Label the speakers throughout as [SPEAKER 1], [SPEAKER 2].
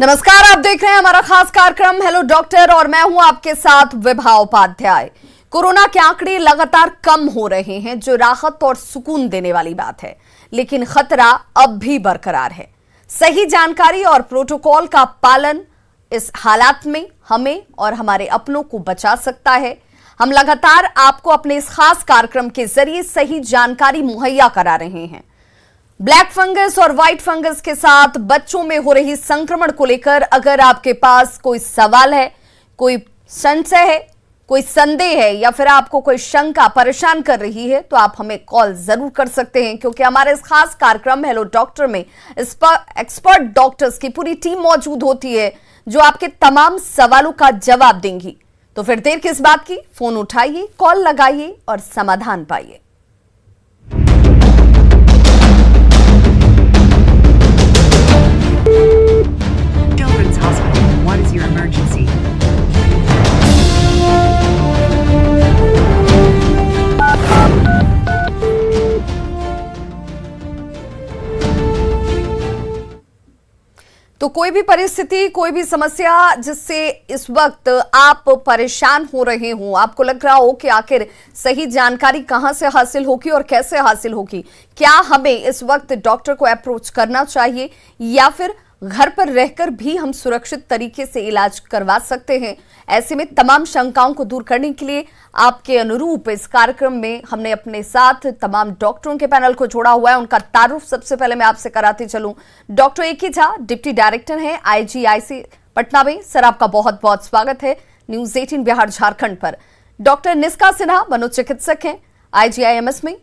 [SPEAKER 1] नमस्कार, आप देख रहे हैं हमारा खास कार्यक्रम हेलो डॉक्टर और मैं हूं आपके साथ विभा उपाध्याय। कोरोना के आंकड़े लगातार कम हो रहे हैं, जो राहत और सुकून देने वाली बात है, लेकिन खतरा अब भी बरकरार है। सही जानकारी और प्रोटोकॉल का पालन इस हालात में हमें और हमारे अपनों को बचा सकता है। हम लगातार आपको अपने इस खास कार्यक्रम के जरिए सही जानकारी मुहैया करा रहे हैं। ब्लैक फंगस और व्हाइट फंगस के साथ बच्चों में हो रही संक्रमण को लेकर अगर आपके पास कोई सवाल है, कोई संशय है, कोई संदेह है या फिर आपको कोई शंका परेशान कर रही है, तो आप हमें कॉल जरूर कर सकते हैं, क्योंकि हमारे इस खास कार्यक्रम हेलो डॉक्टर में एक्सपर्ट डॉक्टर्स की पूरी टीम मौजूद होती है, जो आपके तमाम सवालों का जवाब देंगी। तो फिर देर किस बात की, फोन उठाइए, कॉल लगाइए और समाधान पाइए।
[SPEAKER 2] Children's Hospital, what is your emergency?
[SPEAKER 1] तो कोई भी परिस्थिति, कोई भी समस्या जिससे इस वक्त आप परेशान हो रहे हो, आपको लग रहा हो कि आखिर सही जानकारी कहां से हासिल होगी और कैसे हासिल होगी, क्या हमें इस वक्त डॉक्टर को अप्रोच करना चाहिए या फिर घर पर रहकर भी हम सुरक्षित तरीके से इलाज करवा सकते हैं, ऐसे में तमाम शंकाओं को दूर करने के लिए आपके अनुरूप इस कार्यक्रम में हमने अपने साथ तमाम डॉक्टरों के पैनल को जोड़ा हुआ है। उनका तारुफ सबसे पहले मैं आपसे कराते चलूं। डॉक्टर ए के झा, डिप्टी डायरेक्टर हैं IGIC पटना में। सर, आपका बहुत बहुत स्वागत है न्यूज 18 बिहार झारखंड पर। डॉक्टर निष्का सिन्हा, मनोचिकित्सक हैं IGIMS में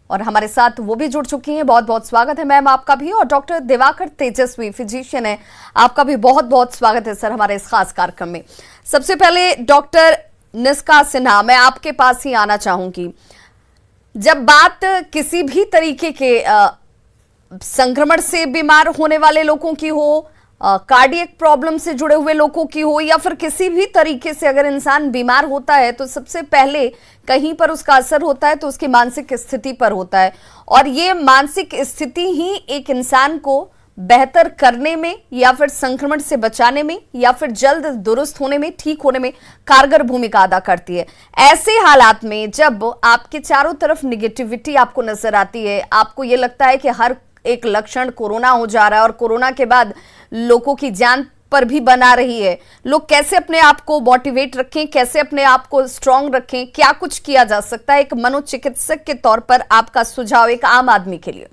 [SPEAKER 1] और हमारे साथ वो भी जुड़ चुकी हैं। बहुत बहुत स्वागत है मैम आपका भी। और डॉक्टर दिवाकर तेजस्वी, फिजिशियन है, आपका भी बहुत बहुत स्वागत है सर हमारे इस खास कार्यक्रम में। सबसे पहले डॉक्टर निष्का सिन्हा, मैं आपके पास ही आना चाहूंगी। जब बात किसी भी तरीके के संक्रमण से बीमार होने वाले लोगों की हो, कार्डियक प्रॉब्लम से जुड़े हुए लोगों की हो या फिर किसी भी तरीके से अगर इंसान बीमार होता है, तो सबसे पहले कहीं पर उसका असर होता है तो उसकी मानसिक स्थिति पर होता है, और ये मानसिक स्थिति ही एक इंसान को बेहतर करने में या फिर संक्रमण से बचाने में या फिर जल्द दुरुस्त होने में, ठीक होने में कारगर भूमिका अदा करती है। ऐसे हालात में जब आपके चारों तरफ निगेटिविटी आपको नजर आती है, आपको ये लगता है कि हर एक लक्षण कोरोना हो जा रहा है और कोरोना के बाद लोगों की जान पर भी बना रही है, लोग कैसे अपने आप को मोटिवेट रखें, कैसे अपने आप को स्ट्रांग रखें, क्या कुछ किया जा सकता है एक मनोचिकित्सक के तौर पर, आपका सुझाव एक आम आदमी के लिए?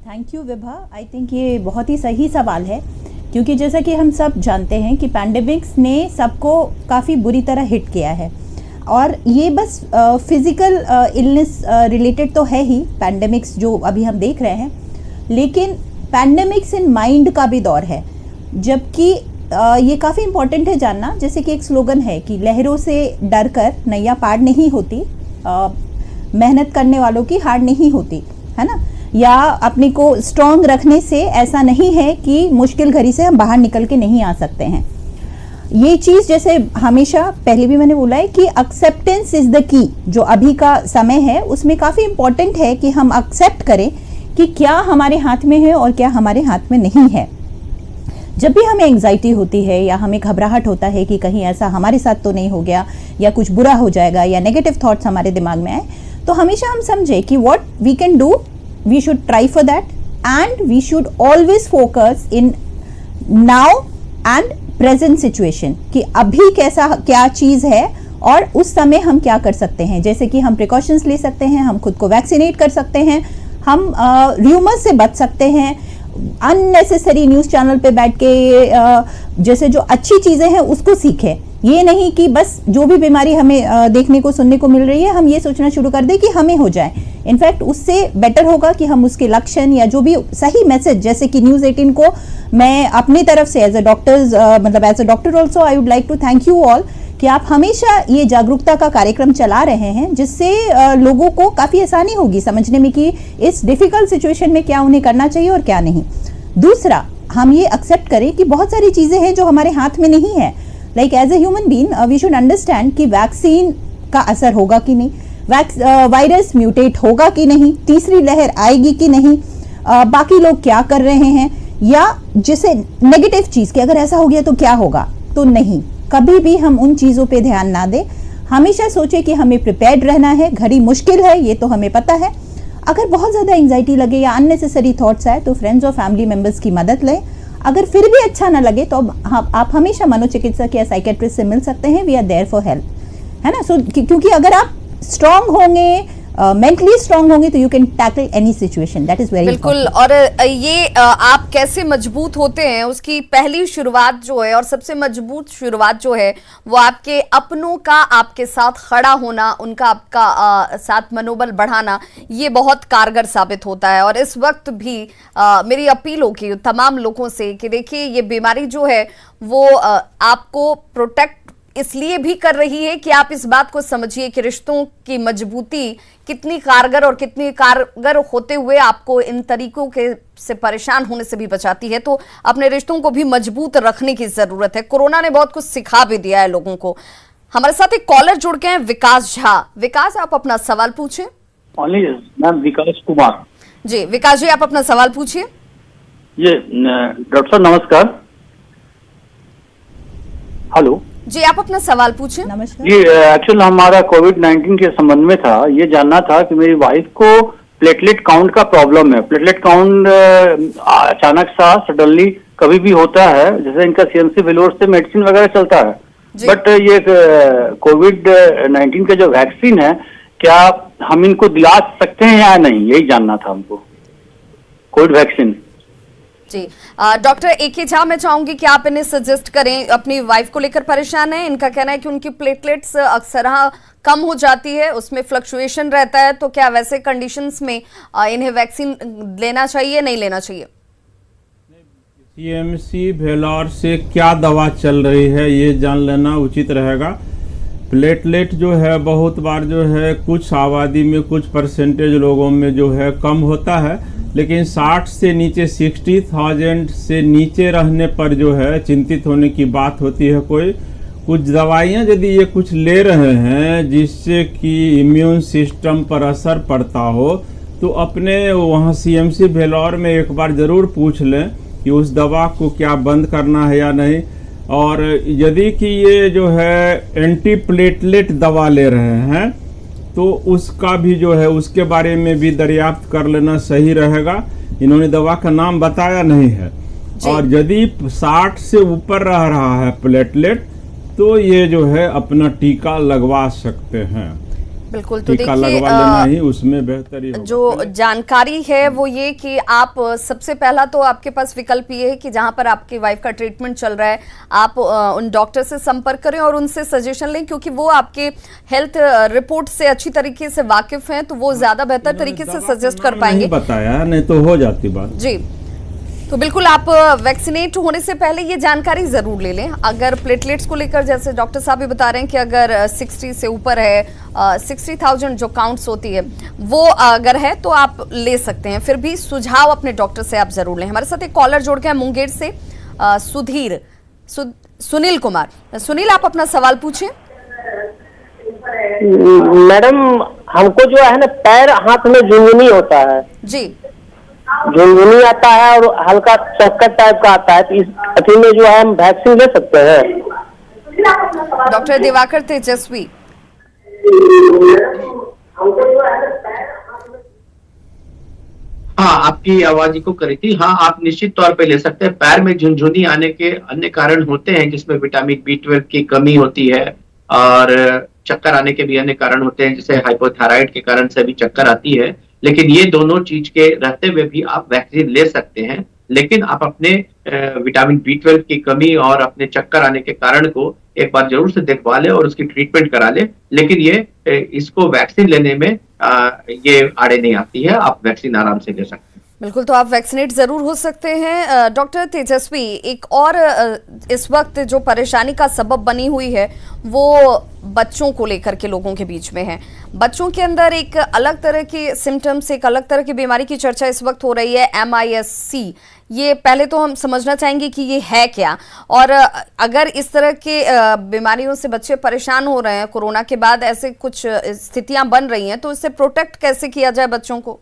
[SPEAKER 3] Thank you Vibha. I think ये बहुत ही सही सवाल है, क्योंकि जैसा कि हम सब जानते हैं कि पैंडेमिक्स ने सबको काफ़ी बुरी तरह हिट किया है, और ये बस फिजिकल इलनेस रिलेटेड तो है ही पैंडेमिक्स जो अभी हम देख रहे हैं, लेकिन पैंडेमिक्स इन माइंड का भी दौर है। जबकि ये काफ़ी इम्पोर्टेंट है जानना, जैसे कि एक स्लोगन है कि लहरों से डर कर नैया पार नहीं होती, मेहनत करने वालों की हार नहीं होती, है ना, या अपने को स्ट्रांग रखने से ऐसा नहीं है कि मुश्किल घड़ी से हम बाहर निकल के नहीं आ सकते हैं। ये चीज़ जैसे हमेशा पहले भी मैंने बोला है कि एक्सेप्टेंस इज द की, जो अभी का समय है उसमें काफ़ी इम्पोर्टेंट है कि हम एक्सेप्ट करें कि क्या हमारे हाथ में है और क्या हमारे हाथ में नहीं है। जब भी हमें एंग्जाइटी होती है या हमें घबराहट होता है कि कहीं ऐसा हमारे साथ तो नहीं हो गया या कुछ बुरा हो जाएगा या नेगेटिव थॉट्स हमारे दिमाग में आए, तो हमेशा हम समझे कि what we can do, we should try for that and we should always focus in now and present situation, कि अभी कैसा क्या चीज़ है और उस समय हम क्या कर सकते हैं। जैसे कि हम प्रिकॉशंस ले सकते हैं, हम खुद को वैक्सीनेट कर सकते हैं, हम र्यूमर्स से बच सकते हैं, अननेसेसरी न्यूज़ चैनल पे बैठ के जैसे जो अच्छी चीज़ें हैं उसको सीखें। ये नहीं कि बस जो भी बीमारी हमें देखने को सुनने को मिल रही है हम ये सोचना शुरू कर दें कि हमें हो जाए। इनफैक्ट उससे बेटर होगा कि हम उसके लक्षण या जो भी सही मैसेज, जैसे कि न्यूज़ 18 को मैं अपनी तरफ से as a doctor also I would like to thank you all कि आप हमेशा ये जागरूकता का कार्यक्रम चला रहे हैं, जिससे लोगों को काफ़ी आसानी होगी समझने में कि इस डिफ़िकल्ट सिचुएशन में क्या उन्हें करना चाहिए और क्या नहीं। दूसरा, हम ये एक्सेप्ट करें कि बहुत सारी चीज़ें हैं जो हमारे हाथ में नहीं है। Like as a human being we should understand कि वैक्सीन का असर होगा कि नहीं, वायरस म्यूटेट होगा कि नहीं, तीसरी लहर आएगी कि नहीं, बाकी लोग क्या कर रहे हैं, या जैसे नेगेटिव चीज कि अगर ऐसा हो गया तो क्या होगा, तो नहीं, कभी भी हम उन चीजों पे ध्यान ना दें। हमेशा सोचे कि हमें प्रिपेयर्ड रहना है, घड़ी मुश्किल है ये तो हमें पता है। अगर बहुत ज्यादा एंजाइटी लगे या अननेसेसरी थॉट्स आए तो फ्रेंड्स और फैमिली मेंबर्स की मदद लें। अगर फिर भी अच्छा ना लगे तो आप हमेशा मनोचिकित्सक या साइकेट्रिस्ट से मिल सकते हैं। We are there for help, है ना। सो क्योंकि अगर आप स्ट्रांग होंगे, मेंटली स्ट्रांग होंगे तो you can tackle any situation, that is very
[SPEAKER 1] बिल्कुल। और ये आप कैसे मजबूत होते हैं उसकी पहली शुरुआत जो है और सबसे मजबूत शुरुआत जो है वो आपके अपनों का आपके साथ खड़ा होना, उनका आपका साथ मनोबल बढ़ाना, ये बहुत कारगर साबित होता है। और इस वक्त भी मेरी अपील होगी तमाम लोगों से कि देखिए ये बीमारी जो है वो आपको प्रोटेक्ट इसलिए भी कर रही है कि आप इस बात को समझिए कि रिश्तों की मजबूती कितनी कारगर और कितनी कारगर होते हुए आपको इन तरीकों के से परेशान होने से भी बचाती है। तो अपने रिश्तों को भी मजबूत रखने की जरूरत है। कोरोना ने बहुत कुछ सिखा भी दिया है लोगों को। हमारे साथ एक कॉलर जुड़ गए हैं, विकास झा। विकास, आप अपना सवाल पूछें।
[SPEAKER 4] मैम विकास कुमार
[SPEAKER 1] जी विकास जी, आप अपना सवाल पूछिए।
[SPEAKER 4] ये डॉक्टर साहब नमस्कार। हेलो
[SPEAKER 1] जी, आप अपना सवाल पूछें।
[SPEAKER 3] नमस्कार।
[SPEAKER 4] जी, एक्चुअल हमारा कोविड-19 के संबंध में था। ये जानना था कि मेरी वाइफ को प्लेटलेट काउंट का प्रॉब्लम है। प्लेटलेट काउंट अचानक सा सडनली कभी भी होता है, जैसे इनका सीएमसी वेलोर से मेडिसिन वगैरह चलता है, बट ये कोविड-19 का जो वैक्सीन है क्या हम इनको दिला सकते हैं या नहीं, यही जानना था हमको, कोविड वैक्सीन।
[SPEAKER 1] जी डॉक्टर ए.के. झा, मैं चाहूंगी कि आप इन्हें सजेस्ट करें। अपनी वाइफ को लेकर परेशान है, इनका कहना है कि उनकी प्लेटलेट्स अक्सर कम हो जाती है, उसमें फ्लक्चुएशन रहता है, तो क्या वैसे कंडीशंस में इन्हें वैक्सीन लेना चाहिए, नहीं लेना चाहिए?
[SPEAKER 5] सीएमसी वेलोर से क्या दवा चल रही है ये जान लेना उचित रहेगा। प्लेटलेट जो है बहुत बार जो है कुछ आबादी में कुछ परसेंटेज लोगों में जो है कम होता है, लेकिन 60 से नीचे 60,000 से नीचे रहने पर जो है चिंतित होने की बात होती है। कोई कुछ दवाइयाँ यदि ये कुछ ले रहे हैं जिससे कि इम्यून सिस्टम पर असर पड़ता हो तो अपने वहाँ सीएमसी वेलोर में एक बार ज़रूर पूछ लें कि उस दवा को क्या बंद करना है या नहीं। और यदि कि ये जो है एंटी प्लेटलेट दवा ले रहे हैं तो उसका भी जो है उसके बारे में भी दरियाफ्त कर लेना सही रहेगा। इन्होंने दवा का नाम बताया नहीं है। और यदि 60 से ऊपर रह रहा है प्लेटलेट तो ये जो है अपना टीका लगवा सकते हैं।
[SPEAKER 1] बिल्कुल। तो
[SPEAKER 5] टीका लगवा लेना ही उसमें बेहतरी होगा।
[SPEAKER 1] जो जानकारी है वो ये कि आप सबसे पहला तो आपके पास विकल्प ये है कि जहां पर आपकी वाइफ का ट्रीटमेंट चल रहा है आप उन डॉक्टर से संपर्क करें और उनसे सजेशन लें, क्योंकि वो आपके हेल्थ रिपोर्ट से अच्छी तरीके से वाकिफ हैं, तो वो ज्यादा बेहतर तरीके से सजेस्ट कर पाएंगे।
[SPEAKER 5] बताया नहीं तो हो जाती बात।
[SPEAKER 1] जी, तो बिल्कुल आप वैक्सीनेट होने से पहले ये जानकारी जरूर ले लें। अगर प्लेटलेट्स को लेकर जैसे डॉक्टर साहब भी बता रहे हैं कि अगर 60 से ऊपर है, 60,000 जो काउंट्स होती है वो अगर है तो आप ले सकते हैं। फिर भी सुझाव अपने डॉक्टर से आप जरूर लें। हमारे साथ एक कॉलर जोड़ गया मुंगेर से, सुनील कुमार। सुनील, आप अपना सवाल पूछें।
[SPEAKER 6] मैडम, हमको जो है ना पैर हाथ में झुनझुनी होता है।
[SPEAKER 1] जी,
[SPEAKER 6] झुनझुनी आता है और हल्का चक्कर टाइप का आता है, तो इस अति में जो है हम वैक्सीन ले सकते हैं?
[SPEAKER 1] डॉक्टर दिवाकर तेजस्वी।
[SPEAKER 7] हाँ, आपकी आवाज को करी थी। हाँ, आप निश्चित तौर पे ले सकते हैं। पैर में झुनझुनी आने के अन्य कारण होते हैं जिसमें विटामिन B12 की कमी होती है और चक्कर आने के भी अन्य कारण होते हैं, जैसे हाइपोथायराइड के कारण से भी चक्कर आती है। लेकिन ये दोनों चीज के रहते हुए भी आप वैक्सीन ले सकते हैं, लेकिन आप अपने विटामिन B12 की कमी और अपने चक्कर आने के कारण को एक बार जरूर से देखवा ले और उसकी ट्रीटमेंट करा ले। लेकिन ये इसको वैक्सीन लेने में ये आड़े नहीं आती है, आप वैक्सीन आराम से ले सकते हैं।
[SPEAKER 1] बिल्कुल, तो आप वैक्सीनेट जरूर हो सकते हैं। डॉक्टर तेजस्वी, एक और इस वक्त जो परेशानी का सबब बनी हुई है वो बच्चों को लेकर के लोगों के बीच में है। बच्चों के अंदर एक अलग तरह के सिम्टम्स, एक अलग तरह की बीमारी की चर्चा इस वक्त हो रही है, MIS-C। ये पहले तो हम समझना चाहेंगे कि ये है क्या, और अगर इस तरह के बीमारियों से बच्चे परेशान हो रहे हैं कोरोना के बाद, ऐसे कुछ स्थितियां बन रही हैं, तो इससे प्रोटेक्ट कैसे किया जाए बच्चों को?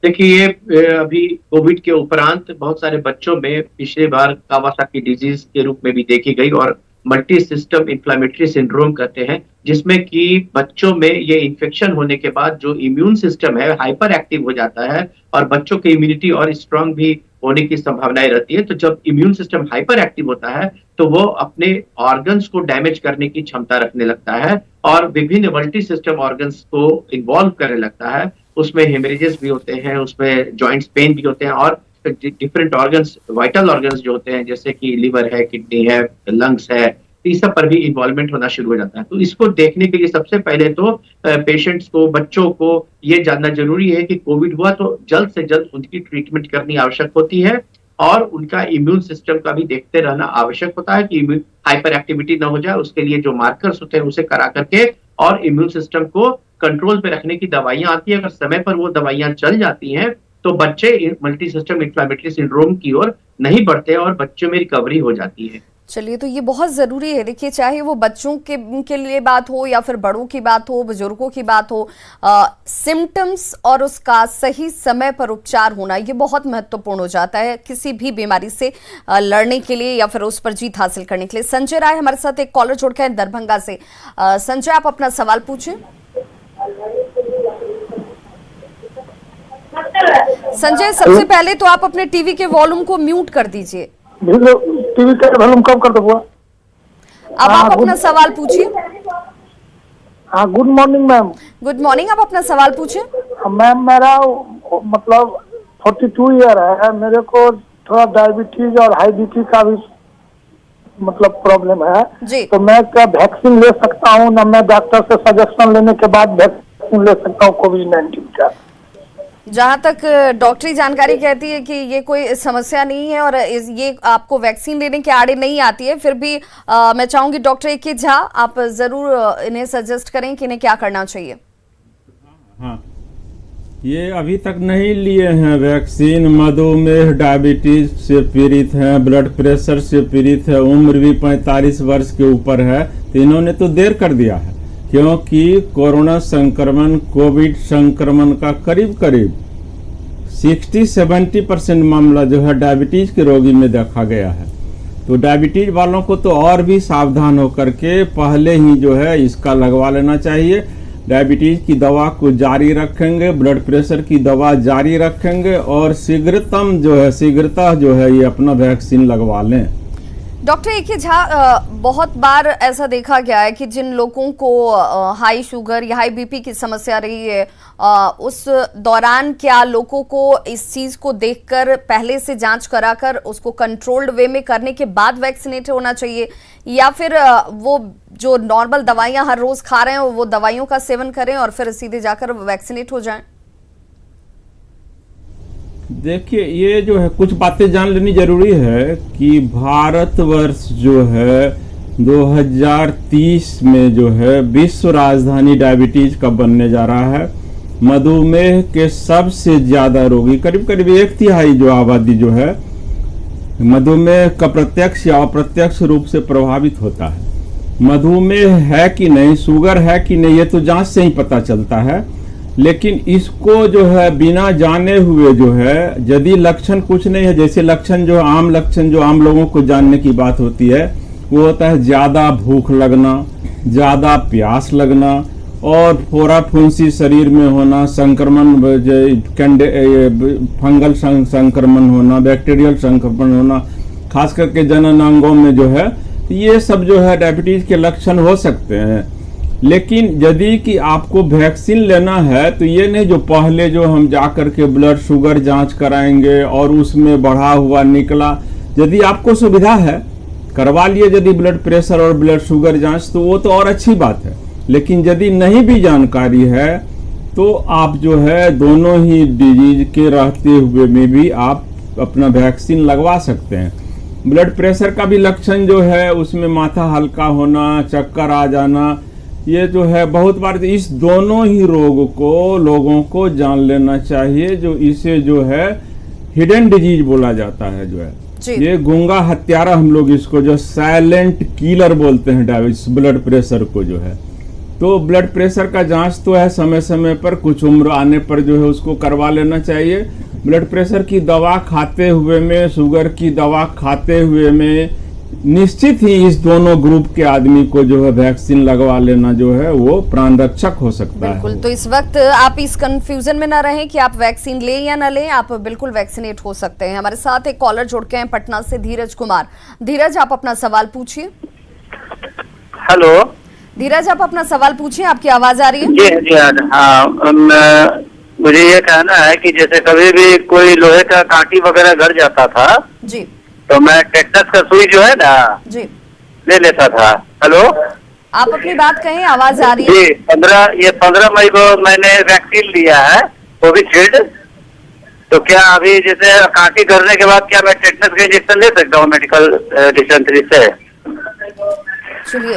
[SPEAKER 7] देखिए ये अभी कोविड के उपरांत बहुत सारे बच्चों में पिछली बार कावासाकी डिजीज के रूप में भी देखी गई और मल्टी सिस्टम इन्फ्लामेटरी सिंड्रोम कहते हैं, जिसमें कि बच्चों में ये इन्फेक्शन होने के बाद जो इम्यून सिस्टम है हाइपर एक्टिव हो जाता है और बच्चों की इम्यूनिटी और स्ट्रांग भी होने की संभावनाएं रहती है। तो जब इम्यून सिस्टम हाइपर एक्टिव होता है तो वो अपने ऑर्गन्स को डैमेज करने की क्षमता रखने लगता है और विभिन्न मल्टी सिस्टम ऑर्गन्स को इन्वॉल्व करने लगता है। उसमें हेमरेजेस भी होते हैं, उसमें जॉइंट्स पेन भी होते हैं और डिफरेंट ऑर्गन्स, वाइटल ऑर्गन्स जो होते हैं जैसे कि लिवर है, किडनी है, लंग्स है, इस सब पर भी इन्वॉल्वमेंट होना शुरू हो जाता है। तो इसको देखने के लिए सबसे पहले तो पेशेंट्स को, बच्चों को ये जानना जरूरी है कि कोविड हुआ तो जल्द से जल्द उनकी ट्रीटमेंट करनी आवश्यक होती है और उनका इम्यून सिस्टम का भी देखते रहना आवश्यक होता है कि हाइपर एक्टिविटी ना हो जाए। उसके लिए जो मार्कर्स होते हैं उसे करा करके और इम्यून सिस्टम को कंट्रोल पे रखने की दवाइयां आती है। अगर समय पर वो दवाइयां चल जाती हैं तो बच्चे मल्टी सिस्टम इन्फ्लामेटरी सिंड्रोम की ओर नहीं बढ़ते और बच्चों में रिकवरी हो जाती है।
[SPEAKER 1] चलिए, तो ये बहुत ज़रूरी है। देखिए, चाहे वो बच्चों के लिए बात हो या फिर बड़ों की बात हो, बुजुर्गों की बात हो, सिम्टम्स और उसका सही समय पर उपचार होना ये बहुत महत्वपूर्ण हो जाता है किसी भी बीमारी से लड़ने के लिए या फिर उस पर जीत हासिल करने के लिए। संजय राय हमारे साथ एक कॉलर जुड़ गए हैं दरभंगा से। संजय, आप अपना सवाल पूछें। संजय, सबसे पहले तो आप अपने टीवी के वॉल्यूम को म्यूट कर दीजिए।
[SPEAKER 6] टीवी का वॉल्यूम कम कर दो।
[SPEAKER 1] अब आप अपना सवाल पूछिए।
[SPEAKER 6] हाँ, good morning ma'am.
[SPEAKER 1] Good morning, आप अपना सवाल पूछिए।
[SPEAKER 6] मैम, मेरा मतलब 42 ईयर है। मेरे को थोड़ा डायबिटीज और हाई बीपी का भी मतलब प्रॉब्लम है
[SPEAKER 1] जी।
[SPEAKER 6] तो मैं क्या वैक्सीन ले सकता हूँ ना? मैं डॉक्टर से सजेशन लेने के बाद वैक्सीन ले सकता हूँ कोविड-19 का?
[SPEAKER 1] जहां तक डॉक्टरी जानकारी कहती है कि ये कोई समस्या नहीं है और ये आपको वैक्सीन लेने के आड़े नहीं आती है, फिर भी मैं चाहूंगी डॉक्टर ए.के. झा, आप जरूर इन्हें सजेस्ट करें कि इन्हें क्या करना चाहिए।
[SPEAKER 5] हाँ, ये अभी तक नहीं लिए हैं वैक्सीन, मधुमेह, डायबिटीज से पीड़ित हैं, ब्लड प्रेशर से पीड़ित है, उम्र भी 45 वर्ष के ऊपर है, तो इन्होंने तो देर कर दिया है क्योंकि कोरोना संक्रमण, कोविड संक्रमण का करीब करीब 60-70% मामला जो है डायबिटीज के रोगी में देखा गया है। तो डायबिटीज वालों को तो और भी सावधान होकर के पहले ही जो है इसका लगवा लेना चाहिए। डायबिटीज की दवा को जारी रखेंगे, ब्लड प्रेशर की दवा जारी रखेंगे और शीघ्रता जो है ये अपना वैक्सीन लगवा लें।
[SPEAKER 1] Doctor A K. झा, बहुत बार ऐसा देखा गया है कि जिन लोगों को हाई शुगर या हाई बीपी की समस्या रही है, उस दौरान क्या लोगों को इस चीज को देखकर पहले से जांच कराकर उसको कंट्रोल्ड वे में करने के बाद वैक्सीनेट होना चाहिए या फिर वो जो नॉर्मल दवाइयां हर रोज खा रहे हैं वो दवाइयों का सेवन करें और फिर सीधे जाकर वैक्सीनेट हो जाएं?
[SPEAKER 5] देखिए, ये जो है कुछ बातें जान लेनी जरूरी है कि भारतवर्ष जो है 2030 में जो है विश्व राजधानी डायबिटीज का बनने जा रहा है। मधुमेह के सबसे ज्यादा रोगी, करीब करीब 1/3 जो आबादी जो है मधुमेह का प्रत्यक्ष या अप्रत्यक्ष रूप से प्रभावित होता है। मधुमेह है कि नहीं, शुगर है कि नहीं, ये तो जांच से ही पता चलता है, लेकिन इसको जो है बिना जाने हुए जो है यदि लक्षण कुछ नहीं है, जैसे लक्षण जो आम लोगों को जानने की बात होती है वो होता है ज्यादा भूख लगना, ज्यादा प्यास लगना और फोड़ा फुंसी शरीर में होना, संक्रमण, फंगल संक्रमण होना, बैक्टीरियल संक्रमण होना, खास करके जनन अंगों में जो है, ये सब जो है डायबिटीज के लक्षण हो सकते हैं। लेकिन यदि कि आपको वैक्सीन लेना है तो ये नहीं जो पहले जो हम जाकर के ब्लड शुगर जांच कराएंगे और उसमें बढ़ा हुआ निकला, यदि आपको सुविधा है करवा लिए यदि ब्लड प्रेशर और ब्लड शुगर जांच, तो वो तो और अच्छी बात है। लेकिन यदि नहीं भी जानकारी है तो आप जो है दोनों ही डिजीज के रहते हुए में भी आप अपना वैक्सीन लगवा सकते हैं। ब्लड प्रेशर का भी लक्षण जो है उसमें माथा हल्का होना, चक्कर आ जाना, ये जो है बहुत बार इस दोनों ही रोग को लोगों को जान लेना चाहिए। जो इसे जो है हिडन डिजीज बोला जाता है, जो है ये गूंगा हत्यारा हम लोग इसको जो साइलेंट किलर बोलते हैं डायबिटीज ब्लड प्रेशर को जो है। तो ब्लड प्रेशर का जांच तो है समय समय पर, कुछ उम्र आने पर जो है उसको करवा लेना चाहिए। ब्लड प्रेशर की दवा खाते हुए में, शुगर की दवा खाते हुए में निश्चित ही इस दोनों ग्रुप के आदमी को जो है वैक्सीन लगवा लेना जो है वो प्राण रक्षक हो सकता है।
[SPEAKER 1] बिल्कुल, तो इस वक्त आप इस कंफ्यूजन में ना रहें कि आप वैक्सीन लें या ना लें, आप बिल्कुल वैक्सीनेट हो सकते हैं। हमारे साथ एक कॉलर जुड़ के हैं पटना से, धीरज कुमार। धीरज, आप अपना सवाल पूछिए।
[SPEAKER 4] हेलो
[SPEAKER 1] धीरज, आप अपना सवाल पूछिए, आपकी आवाज आ रही है।
[SPEAKER 4] जी जी हाँ, मुझे ये कहना है कि जैसे कभी भी कोई लोहे का कांटी वगैरह गड़ जाता था
[SPEAKER 1] जी
[SPEAKER 4] तो मैं टेटनस का सुई जो है ना
[SPEAKER 1] जी,
[SPEAKER 4] ले लेता था। हेलो,
[SPEAKER 1] आप अपनी बात कहें, आवाज आ रही है।
[SPEAKER 4] जी 15 मई को मैंने वैक्सीन लिया है कोविशील्ड। तो क्या अभी जैसे कांटी करने के बाद क्या मैं टेटनस का इंजेक्शन ले सकता हूँ मेडिकल डिस्पेंसरी से?
[SPEAKER 1] चलिए,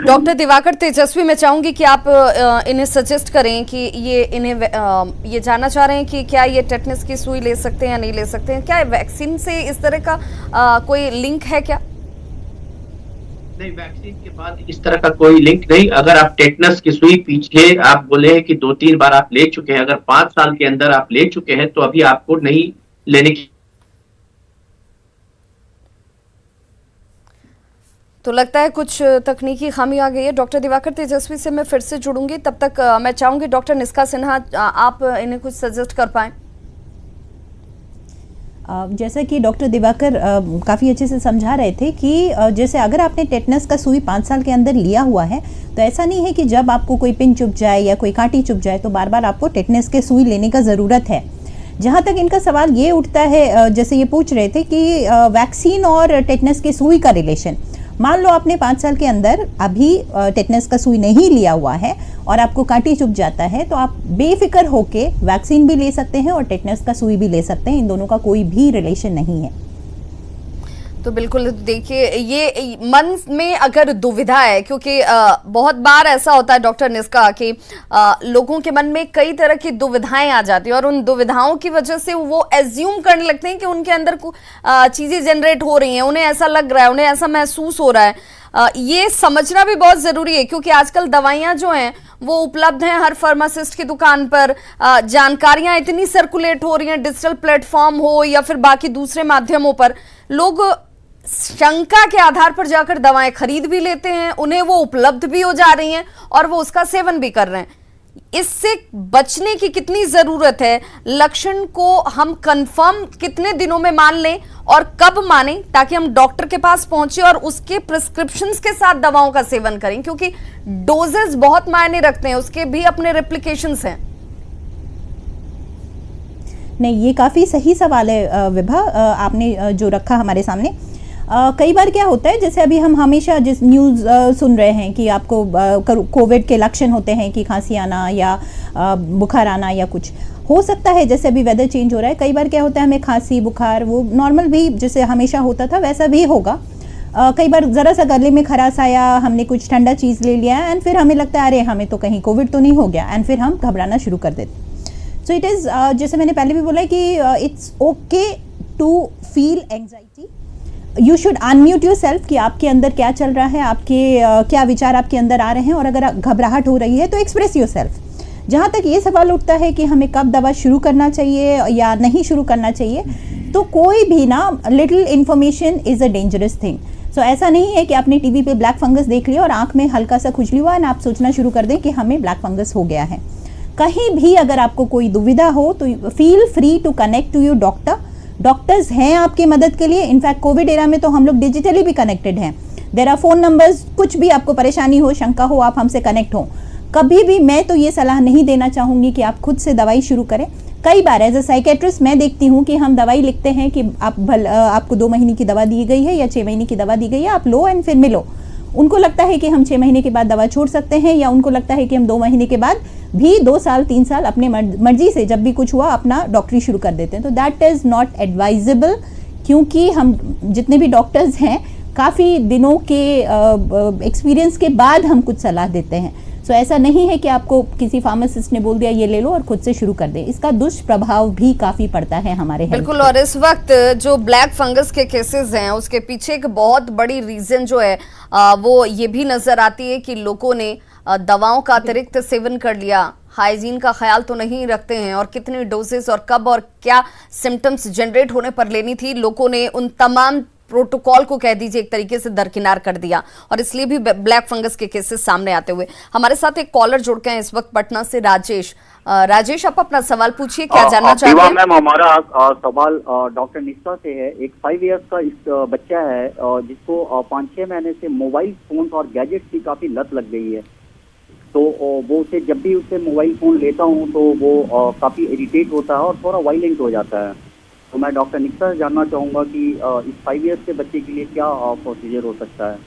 [SPEAKER 1] डॉक्टर दिवाकर तेजस्वी, मैं चाहूंगी कि आप इन्हें सजेस्ट करें कि ये जानना चाह रहे हैं कि क्या ये टेटनस की सुई ले सकते हैं या नहीं ले सकते हैं, क्या वैक्सीन से इस तरह का कोई लिंक है क्या?
[SPEAKER 7] नहीं, वैक्सीन के बाद इस तरह का कोई लिंक नहीं। अगर आप टेटनस की सुई पीछे आप बोले हैं कि 2-3 बार आप ले चुके हैं, अगर 5 साल के अंदर आप ले चुके हैं तो अभी आपको नहीं लेने की।
[SPEAKER 1] तो लगता है कुछ तकनीकी खामी आ गई है। डॉक्टर दिवाकर तेजस्वी से मैं फिर से जुड़ूंगी, तब तक मैं चाहूंगी डॉक्टर निष्का सिन्हा आप इन्हें कुछ सजेस्ट कर पाएं।
[SPEAKER 3] जैसा कि डॉक्टर दिवाकर काफ़ी अच्छे से समझा रहे थे कि जैसे अगर आपने टेटनस का सुई 5 साल के अंदर लिया हुआ है तो ऐसा नहीं है कि जब आपको कोई पिन चुभ जाए या कोई कांटी चुभ जाए तो बार बार आपको टेटनस के सुई लेने का ज़रूरत है। जहाँ तक इनका सवाल ये उठता है, जैसे ये पूछ रहे थे कि वैक्सीन और टेटनस की सुई का रिलेशन, मान लो आपने 5 साल के अंदर अभी टेटनस का सुई नहीं लिया हुआ है और आपको कांटी चुभ जाता है तो आप बेफिक्र होके वैक्सीन भी ले सकते हैं और टेटनस का सुई भी ले सकते हैं। इन दोनों का कोई भी रिलेशन नहीं है।
[SPEAKER 1] तो बिल्कुल देखिए, ये मन में अगर दुविधा है, क्योंकि बहुत बार ऐसा होता है डॉक्टर निष्का कि लोगों के मन में कई तरह की दुविधाएं आ जाती हैं और उन दुविधाओं की वजह से वो एज्यूम करने लगते हैं कि उनके अंदर चीजें जनरेट हो रही हैं, उन्हें ऐसा लग रहा है, उन्हें ऐसा महसूस हो रहा है। ये समझना भी बहुत जरूरी है, क्योंकि आजकल दवाइयां जो हैं वो उपलब्ध हैं हर फार्मासिस्ट की दुकान पर। जानकारियां इतनी सर्कुलेट हो रही हैं, डिजिटल प्लेटफॉर्म हो या फिर बाकी दूसरे माध्यमों पर, लोग शंका के आधार पर जाकर दवाएं खरीद भी लेते हैं, उन्हें वो उपलब्ध भी हो जा रही हैं और वो उसका सेवन भी कर रहे हैं। इससे बचने की कितनी जरूरत है? लक्षण को हम कंफर्म कितने दिनों में मान लें और कब मानें ताकि हम डॉक्टर के पास पहुंचे और उसके प्रिस्क्रिप्शंस के साथ दवाओं का सेवन करें, क्योंकि डोजेस बहुत मायने रखते हैं, उसके भी अपने रेप्लिकेशंस हैं।
[SPEAKER 3] नहीं, ये काफ़ी सही सवाल है विभा, आपने जो रखा हमारे सामने। कई बार क्या होता है, जैसे अभी हम हमेशा जिस न्यूज़ सुन रहे हैं कि आपको कोविड के लक्षण होते हैं कि खांसी आना या बुखार आना या कुछ हो सकता है। जैसे अभी वेदर चेंज हो रहा है, कई बार क्या होता है हमें खांसी बुखार वो नॉर्मल भी जैसे हमेशा होता था वैसा भी होगा। कई बार ज़रा सा गले में खराश आया, हमने कुछ ठंडा चीज़ ले लिया एंड फिर हमें लगता है अरे हमें तो कहीं कोविड तो नहीं हो गया, एंड फिर हम घबराना शुरू कर देते। सो इट इज़ जैसे मैंने पहले भी बोला कि it's okay to feel anxiety. You should unmute yourself कि आपके अंदर क्या चल रहा है, आपके क्या विचार आपके अंदर आ रहे हैं, और अगर घबराहट हो रही है तो एक्सप्रेस योर सेल्फ। जहाँ तक ये सवाल उठता है कि हमें कब दवा शुरू करना चाहिए या नहीं शुरू करना चाहिए, तो कोई भी ना little information is a dangerous thing. So ऐसा नहीं है कि आपने टीवी पे ब्लैक फंगस देख लिया और आँख में हल्का सा खुजली हुआ और आप सोचना शुरू कर दें कि हमें ब्लैक फंगस हो गया है। कहीं भी अगर आपको कोई दुविधा हो तो feel free to connect to your doctor. Doctors हैं आपकी मदद के लिए। इनफैक्ट कोविड एरा में तो हम लोग डिजिटली भी कनेक्टेड हैं। देयर आर फोन नंबर्स, कुछ भी आपको परेशानी हो, शंका हो, आप हमसे कनेक्ट हो। कभी भी मैं तो ये सलाह नहीं देना चाहूँगी कि आप खुद से दवाई शुरू करें। कई बार एज ए साइकेट्रिस्ट मैं देखती हूँ कि हम दवाई लिखते हैं कि आपको 2 महीने की दवा दी गई है या 6 महीने की दवा दी गई है, आप लो एंड फिर मिलो। उनको लगता है कि हम 6 महीने के बाद दवा छोड़ सकते हैं, या उनको लगता है कि हम 2 महीने के बाद भी 2 साल 3 साल अपने मर्जी से जब भी कुछ हुआ अपना डॉक्टरी शुरू कर देते हैं। तो दैट इज़ नॉट एडवाइजेबल, क्योंकि हम जितने भी डॉक्टर्स हैं काफ़ी दिनों के एक्सपीरियंस के बाद हम कुछ सलाह देते हैं। सो ऐसा नहीं है कि आपको किसी फार्मासिस्ट ने बोल दिया ये ले लो और खुद से शुरू कर दें। इसका दुष्प्रभाव भी काफ़ी पड़ता है हमारे हेल्थ।
[SPEAKER 1] बिल्कुल, और इस वक्त जो ब्लैक फंगस के केसेस हैं उसके पीछे एक बहुत बड़ी रीज़न जो है वो ये भी नज़र आती है कि लोगों ने दवाओं का अतिरिक्त सेवन कर लिया, हाइजीन का ख्याल तो नहीं रखते हैं, और कितनी डोजेस और कब और क्या सिम्टम्स जनरेट होने पर लेनी थी, लोगों ने उन तमाम प्रोटोकॉल को कह दीजिए एक तरीके से दरकिनार कर दिया, और इसलिए भी ब्लैक फंगस के केसेस सामने आते हुए। हमारे साथ एक कॉलर जुड़ गए हैं इस वक्त पटना से, राजेश। राजेश, आप अपना सवाल पूछिए, क्या जानना चाहते हैं?
[SPEAKER 8] मैम, हमारा सवाल डॉक्टर निष्ठा से है। एक 5 इयर्स का बच्चा है जिसको 5-6 महीने से मोबाइल फोन और गैजेट्स की काफी लत लग गई है। तो वो उसे जब भी उससे मोबाइल फोन लेता हूँ तो वो काफी इरिटेट होता है और थोड़ा वायलेंट हो जाता है। तो मैं डॉक्टर निष्ठा से जानना चाहूँगा कि इस 5 इयर्स के बच्चे के लिए क्या प्रोसीजर हो सकता है।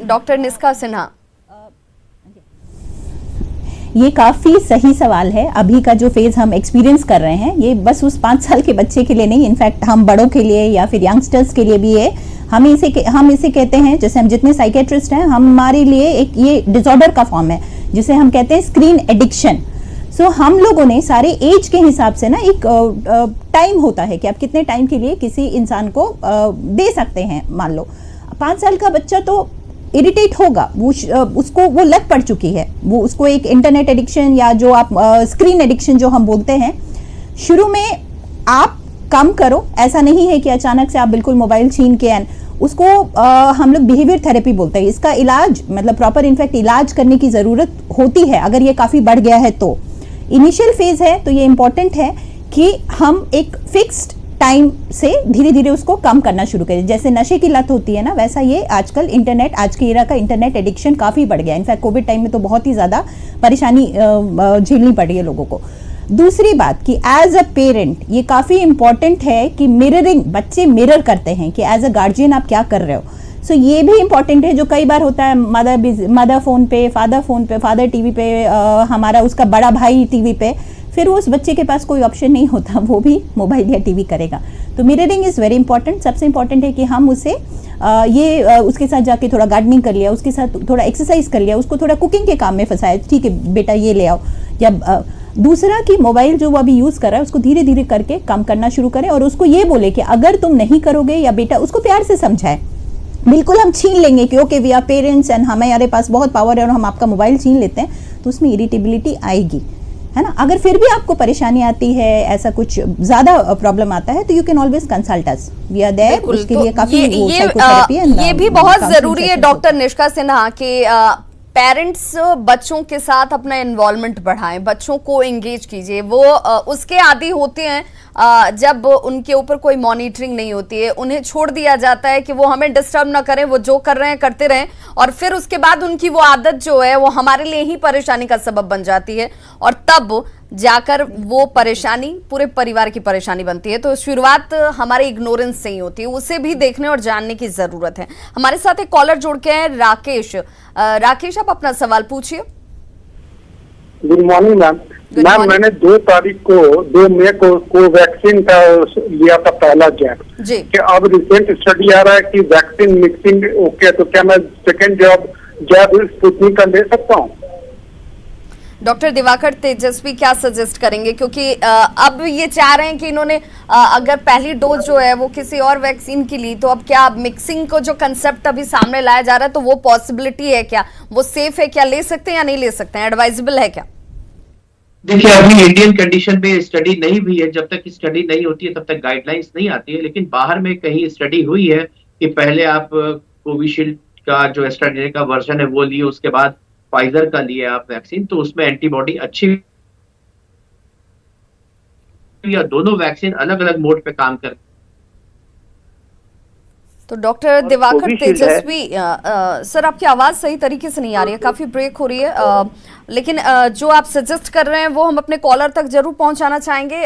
[SPEAKER 1] डॉक्टर निष्ठा सिन्हा,
[SPEAKER 3] ये काफ़ी सही सवाल है। अभी का जो फेज़ हम एक्सपीरियंस कर रहे हैं ये बस उस 5 साल के बच्चे के लिए नहीं, इनफैक्ट हम बड़ों के लिए या फिर यंगस्टर्स के लिए भी है। हम इसे कहते हैं, जैसे हम जितने साइकेट्रिस्ट हैं, हमारे लिए एक ये डिसऑर्डर का फॉर्म है जिसे हम कहते हैं स्क्रीन एडिक्शन। सो हम लोगों ने सारे एज के हिसाब से ना एक टाइम होता है कि आप कितने टाइम के लिए किसी इंसान को दे सकते हैं। मान लो 5 साल का बच्चा तो इरिटेट होगा, उसको वो लत पड़ चुकी है, वो उसको एक इंटरनेट एडिक्शन या जो आप स्क्रीन एडिक्शन जो हम बोलते हैं। शुरू में आप कम करो, ऐसा नहीं है कि अचानक से आप बिल्कुल मोबाइल छीन के उसको हम लोग बिहेवियर थेरेपी बोलते हैं। इसका इलाज मतलब प्रॉपर इनफैक्ट इलाज करने की ज़रूरत होती है अगर ये काफ़ी बढ़ गया है तो। इनिशियल फेज है तो ये इम्पॉर्टेंट है कि हम एक फिक्स्ड टाइम से धीरे धीरे उसको कम करना शुरू करें। जैसे नशे की लत होती है ना, वैसा ये आजकल इंटरनेट, आज के एरा का इंटरनेट एडिक्शन काफ़ी बढ़ गया। इनफैक्ट कोविड टाइम में तो बहुत ही ज़्यादा परेशानी झेलनी पड़ी है लोगों को। दूसरी बात कि एज अ पेरेंट ये काफ़ी इंपॉर्टेंट है कि मिररिंग, बच्चे मिरर करते हैं कि एज अ गार्जियन आप क्या कर रहे हो। सो ये भी इंपॉर्टेंट है। जो कई बार होता है मदर फ़ोन पे, फादर टीवी पे, हमारा उसका बड़ा भाई टीवी पे, फिर उस बच्चे के पास कोई ऑप्शन नहीं होता, वो भी मोबाइल या टीवी करेगा। तो मिररिंग इज़ वेरी इंपॉर्टेंट। सबसे इंपॉर्टेंट है कि हम उसे उसके साथ जाके थोड़ा गार्डनिंग कर लिया, उसके साथ थोड़ा एक्सरसाइज कर लिया, उसको थोड़ा कुकिंग के काम में फंसाया, ठीक है बेटा ये ले आओ। या दूसरा कि मोबाइल जो वो अभी यूज़ कर रहा है उसको धीरे धीरे करके कम करना शुरू करें, और उसको ये बोले कि अगर तुम नहीं करोगे, या बेटा उसको प्यार से समझाए। बिल्कुल हम छीन लेंगे कि okay we are parents and हमारे पास बहुत पावर है और हम आपका मोबाइल छीन लेते हैं, तो उसमें इरिटेबिलिटी आएगी, है ना। अगर फिर भी आपको परेशानी आती है, ऐसा कुछ ज्यादा प्रॉब्लम आता है, तो you can always consult us, we are there. उसके लिए काफी
[SPEAKER 1] ये भी बहुत जरूरी है डॉक्टर निष्ठा सिन्हा के पेरेंट्स बच्चों के साथ अपना इन्वॉल्वमेंट बढ़ाएं, बच्चों को एंगेज कीजिए। वो उसके आदी होते हैं जब उनके ऊपर कोई मॉनिटरिंग नहीं होती है, उन्हें छोड़ दिया जाता है कि वो हमें डिस्टर्ब ना करें, वो जो कर रहे हैं करते रहें, और फिर उसके बाद उनकी वो आदत जो है वो हमारे लिए ही परेशानी का सबब बन जाती है, और तब जाकर वो परेशानी पूरे परिवार की परेशानी बनती है। तो शुरुआत हमारे इग्नोरेंस से ही होती है, उसे भी देखने और जानने की जरूरत है। हमारे साथ एक कॉलर जुड़ के हैं, राकेश। राकेश, आप अपना सवाल पूछिए।
[SPEAKER 6] Good morning ma'am. मैम, मैंने 2 मई को कोवैक्सीन का लिया था पहला जैब
[SPEAKER 1] जी।
[SPEAKER 6] कि अब रिसेंट स्टडी आ रहा है कि वैक्सीन मिक्सिंग ओके, तो क्या मैं सेकेंड जैब स्पुतनिक का ले सकता हूँ?
[SPEAKER 1] डॉक्टर दिवाकर तेजस्वी क्या सजेस्ट करेंगे, क्योंकि अब ये चाह रहे हैं कि इन्होंने अगर पहली डोज जो है वो किसी और वैक्सीन की ली, तो अब क्या मिक्सिंग को जो कंसेप्ट अभी सामने लाया जा रहा है, तो वो पॉसिबिलिटी है क्या, वो सेफ है क्या, ले सकते हैं या नहीं ले सकते हैं, एडवाइजेबल है क्या?
[SPEAKER 7] देखिए, अभी इंडियन कंडीशन में स्टडी नहीं हुई है। जब तक स्टडी नहीं होती है तब तक गाइडलाइंस नहीं आती है, लेकिन बाहर में कहीं स्टडी हुई है कि पहले आप कोविशील्ड का जो एस्ट्राजेनेका का वर्जन है वो लिए, उसके बाद फाइजर का लिए आप वैक्सीन, तो उसमें एंटीबॉडी अच्छी, या दोनों वैक्सीन अलग अलग मोड पे काम करते।
[SPEAKER 1] तो डॉक्टर दिवाकर तेजस्वी सर, आपकी आवाज सही तरीके से नहीं आ रही है, काफी ब्रेक हो रही है, लेकिन जो आप सजेस्ट कर रहे हैं वो हम अपने कॉलर तक जरूर पहुंचाना चाहेंगे।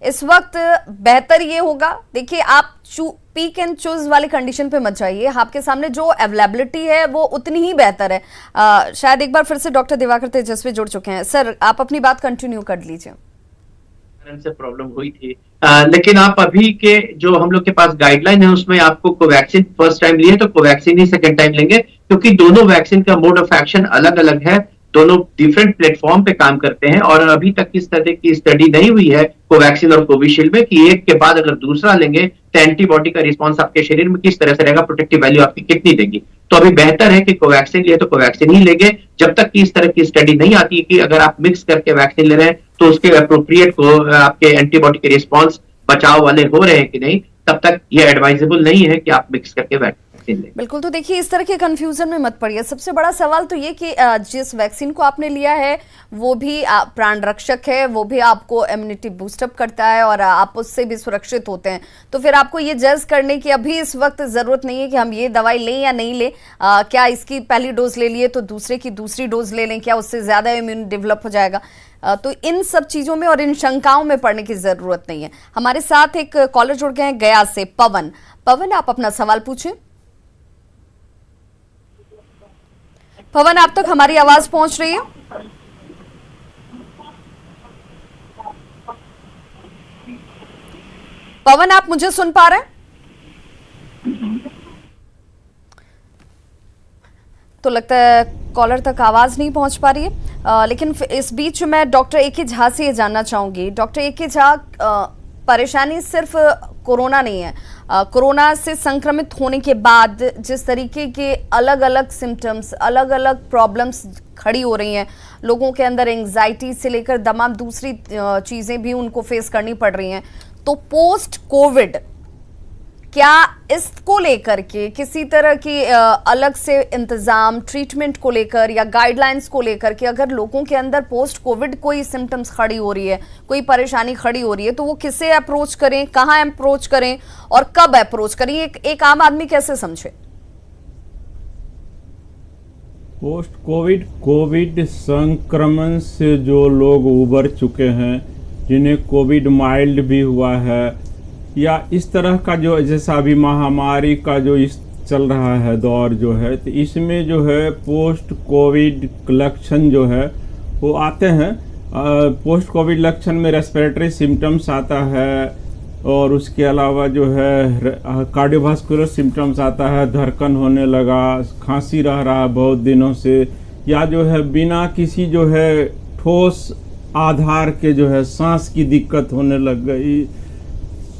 [SPEAKER 1] इस वक्त बेहतर ये होगा, देखिए आप पीक एंड चूज वाली कंडीशन पे मत जाइए, आपके सामने जो अवेलेबिलिटी है वो उतनी ही बेहतर है। शायद एक बार फिर से डॉक्टर दिवाकर तेजस्वी जुड़ चुके हैं। सर, आप अपनी बात कंटिन्यू कर लीजिए।
[SPEAKER 7] से प्रॉब्लम हुई थी, लेकिन आप अभी के जो हम लोग के पास गाइडलाइन है उसमें आपको कोवैक्सीन फर्स्ट टाइम लिए तो कोवैक्सीन ही सेकंड टाइम लेंगे, क्योंकि दोनों वैक्सीन का मोड ऑफ एक्शन अलग अलग है, दोनों डिफरेंट प्लेटफॉर्म पे काम करते हैं, और अभी तक इस तरह की स्टडी नहीं हुई है कोवैक्सीन और कोविशील्ड में कि एक के बाद अगर दूसरा लेंगे तो एंटीबॉडी का रिस्पॉन्स आपके शरीर में किस तरह से रहेगा, प्रोटेक्टिव वैल्यू आपकी कितनी देगी। तो अभी बेहतर है कि कोवैक्सीन लिए तो कोवैक्सीन ही लेंगे, जब तक कि इस तरह की स्टडी नहीं आती कि अगर आप मिक्स करके वैक्सीन ले रहे हैं तो उसके अप्रोप्रिएट को आपके एंटीबॉडी के रिस्पॉन्स बचाव वाले हो रहे हैं कि नहीं, तब तक ये एडवाइजेबल नहीं है कि आप मिक्स करके वैक्सीन लें।
[SPEAKER 1] बिल्कुल, तो देखिए इस तरह के कंफ्यूजन में मत पड़िए। सबसे बड़ा सवाल तो ये कि जिस वैक्सीन को आपने लिया है वो भी प्राण रक्षक है, वो भी आपको इम्यूनिटी बूस्टअप करता है और आप उससे भी सुरक्षित होते हैं। तो फिर आपको ये जज करने की अभी इस वक्त जरूरत नहीं है कि हम ये दवाई लें या नहीं लें। क्या इसकी पहली डोज ले लिए तो दूसरे की दूसरी डोज ले लें, क्या उससे ज्यादा इम्यून डेवलप हो जाएगा? तो इन सब चीजों में और इन शंकाओं में पड़ने की जरूरत नहीं है। हमारे साथ एक कॉलर जुड़ गए हैं गया से, पवन। पवन, आप अपना सवाल पूछें। पवन, आप तक हमारी आवाज पहुंच रही है? पवन, आप मुझे सुन पा रहे हैं? तो लगता है कॉलर तक आवाज नहीं पहुंच पा रही है। लेकिन इस बीच मैं डॉक्टर ए.के. झा से ये जानना चाहूंगी। Doctor A K. झा, परेशानी सिर्फ कोरोना नहीं है, कोरोना से संक्रमित होने के बाद जिस तरीके के अलग अलग सिम्टम्स, अलग अलग प्रॉब्लम्स खड़ी हो रही हैं, लोगों के अंदर एंजाइटी से लेकर तमाम दूसरी चीजें भी उनको फेस करनी पड़ रही हैं। तो पोस्ट कोविड क्या इसको लेकर के किसी तरह की अलग से इंतजाम, ट्रीटमेंट को लेकर या गाइडलाइंस को लेकर के अगर लोगों के अंदर पोस्ट कोविड कोई सिम्टम्स खड़ी हो रही है, कोई परेशानी खड़ी हो रही है, तो वो किसे अप्रोच करें, कहाँ अप्रोच करें और कब अप्रोच करें, एक आम आदमी कैसे समझे?
[SPEAKER 5] पोस्ट कोविड संक्रमण से जो लोग उबर चुके हैं, जिन्हें कोविड माइल्ड भी हुआ है, या इस तरह का जो जैसा अभी महामारी का जो इस चल रहा है दौर जो है, तो इसमें जो है पोस्ट कोविड लक्षण जो है वो आते हैं। पोस्ट कोविड लक्षण में रेस्पिरेटरी सिम्टम्स आता है और उसके अलावा जो है कार्डियोवास्कुलर सिम्टम्स आता है, धड़कन होने लगा, खांसी रह रहा है बहुत दिनों से, या जो है बिना किसी जो है ठोस आधार के जो है सांस की दिक्कत होने लग गई।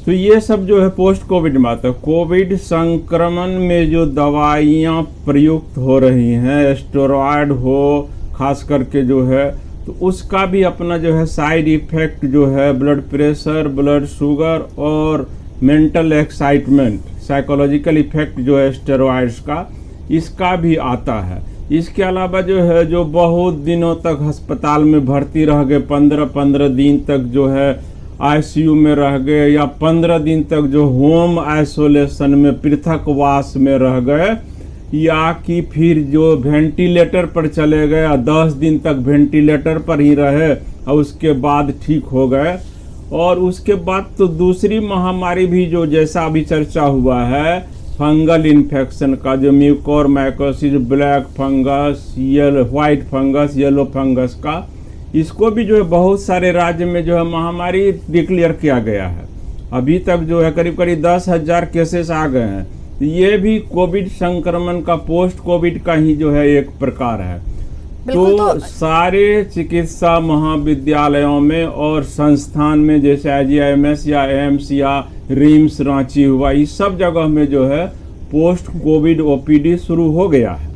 [SPEAKER 5] तो ये सब जो है पोस्ट कोविड में आता है। कोविड संक्रमण में जो दवाइयाँ प्रयुक्त हो रही हैं, स्टेरॉयड हो खास करके जो है, तो उसका भी अपना जो है साइड इफेक्ट जो है ब्लड प्रेशर, ब्लड शुगर और मेंटल एक्साइटमेंट, साइकोलॉजिकल इफेक्ट जो है स्टेरॉयड्स का, इसका भी आता है। इसके अलावा जो है जो बहुत दिनों तक अस्पताल में भर्ती रह गए, 15 दिन तक जो है आईसीयू में रह गए, या 15 दिन तक जो होम आइसोलेशन में पृथकवास में रह गए, या कि फिर जो वेंटिलेटर पर चले गए, 10 दिन तक वेंटिलेटर पर ही रहे और उसके बाद ठीक हो गए। और उसके बाद तो दूसरी महामारी भी जो जैसा अभी चर्चा हुआ है फंगल इन्फेक्शन का, जो mucormycosis, black fungus, white fungus, yellow fungus का, इसको भी जो है बहुत सारे राज्य में जो है महामारी डिक्लेयर किया गया है। अभी तक जो है करीब 10,000 केसेस आ गए हैं। ये भी कोविड संक्रमण का पोस्ट कोविड का ही जो है एक प्रकार है। तो सारे चिकित्सा महाविद्यालयों में और संस्थान में जैसे IGIMS या एम्स या रिम्स रांची हुआ, इस सब जगह में जो है पोस्ट कोविड OPD शुरू हो गया है।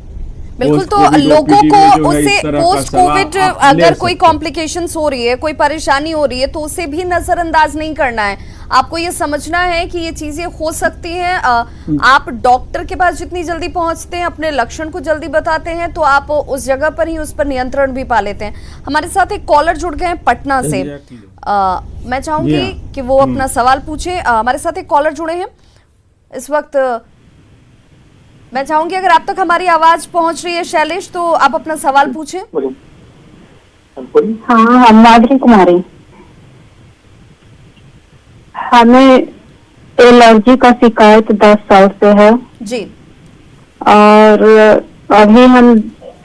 [SPEAKER 1] बिल्कुल, तो लोगों को उसे पोस्ट कोविड अगर कोई कॉम्प्लिकेशंस हो रही है, कोई परेशानी हो रही है, तो उसे भी नजरअंदाज नहीं करना है। आपको ये समझना है कि ये चीजें हो सकती हैं। आप डॉक्टर के पास जितनी जल्दी पहुंचते हैं, अपने लक्षण को जल्दी बताते हैं, तो आप उस जगह पर ही उस पर नियंत्रण भी पा लेते हैं। हमारे साथ एक कॉलर जुड़ गए हैं पटना से। मैं चाहूंगी कि वो अपना सवाल पूछे। हमारे साथ एक कॉलर जुड़े हैं इस वक्त। मैं चाहूंगी अगर आप तक हमारी आवाज पहुंच रही है शैलेश, तो आप अपना सवाल पूछें।
[SPEAKER 9] हाँ, हम माधुरी कुमारी। हमें एलर्जी का शिकायत 10 साल से है
[SPEAKER 1] जी,
[SPEAKER 9] और अभी हम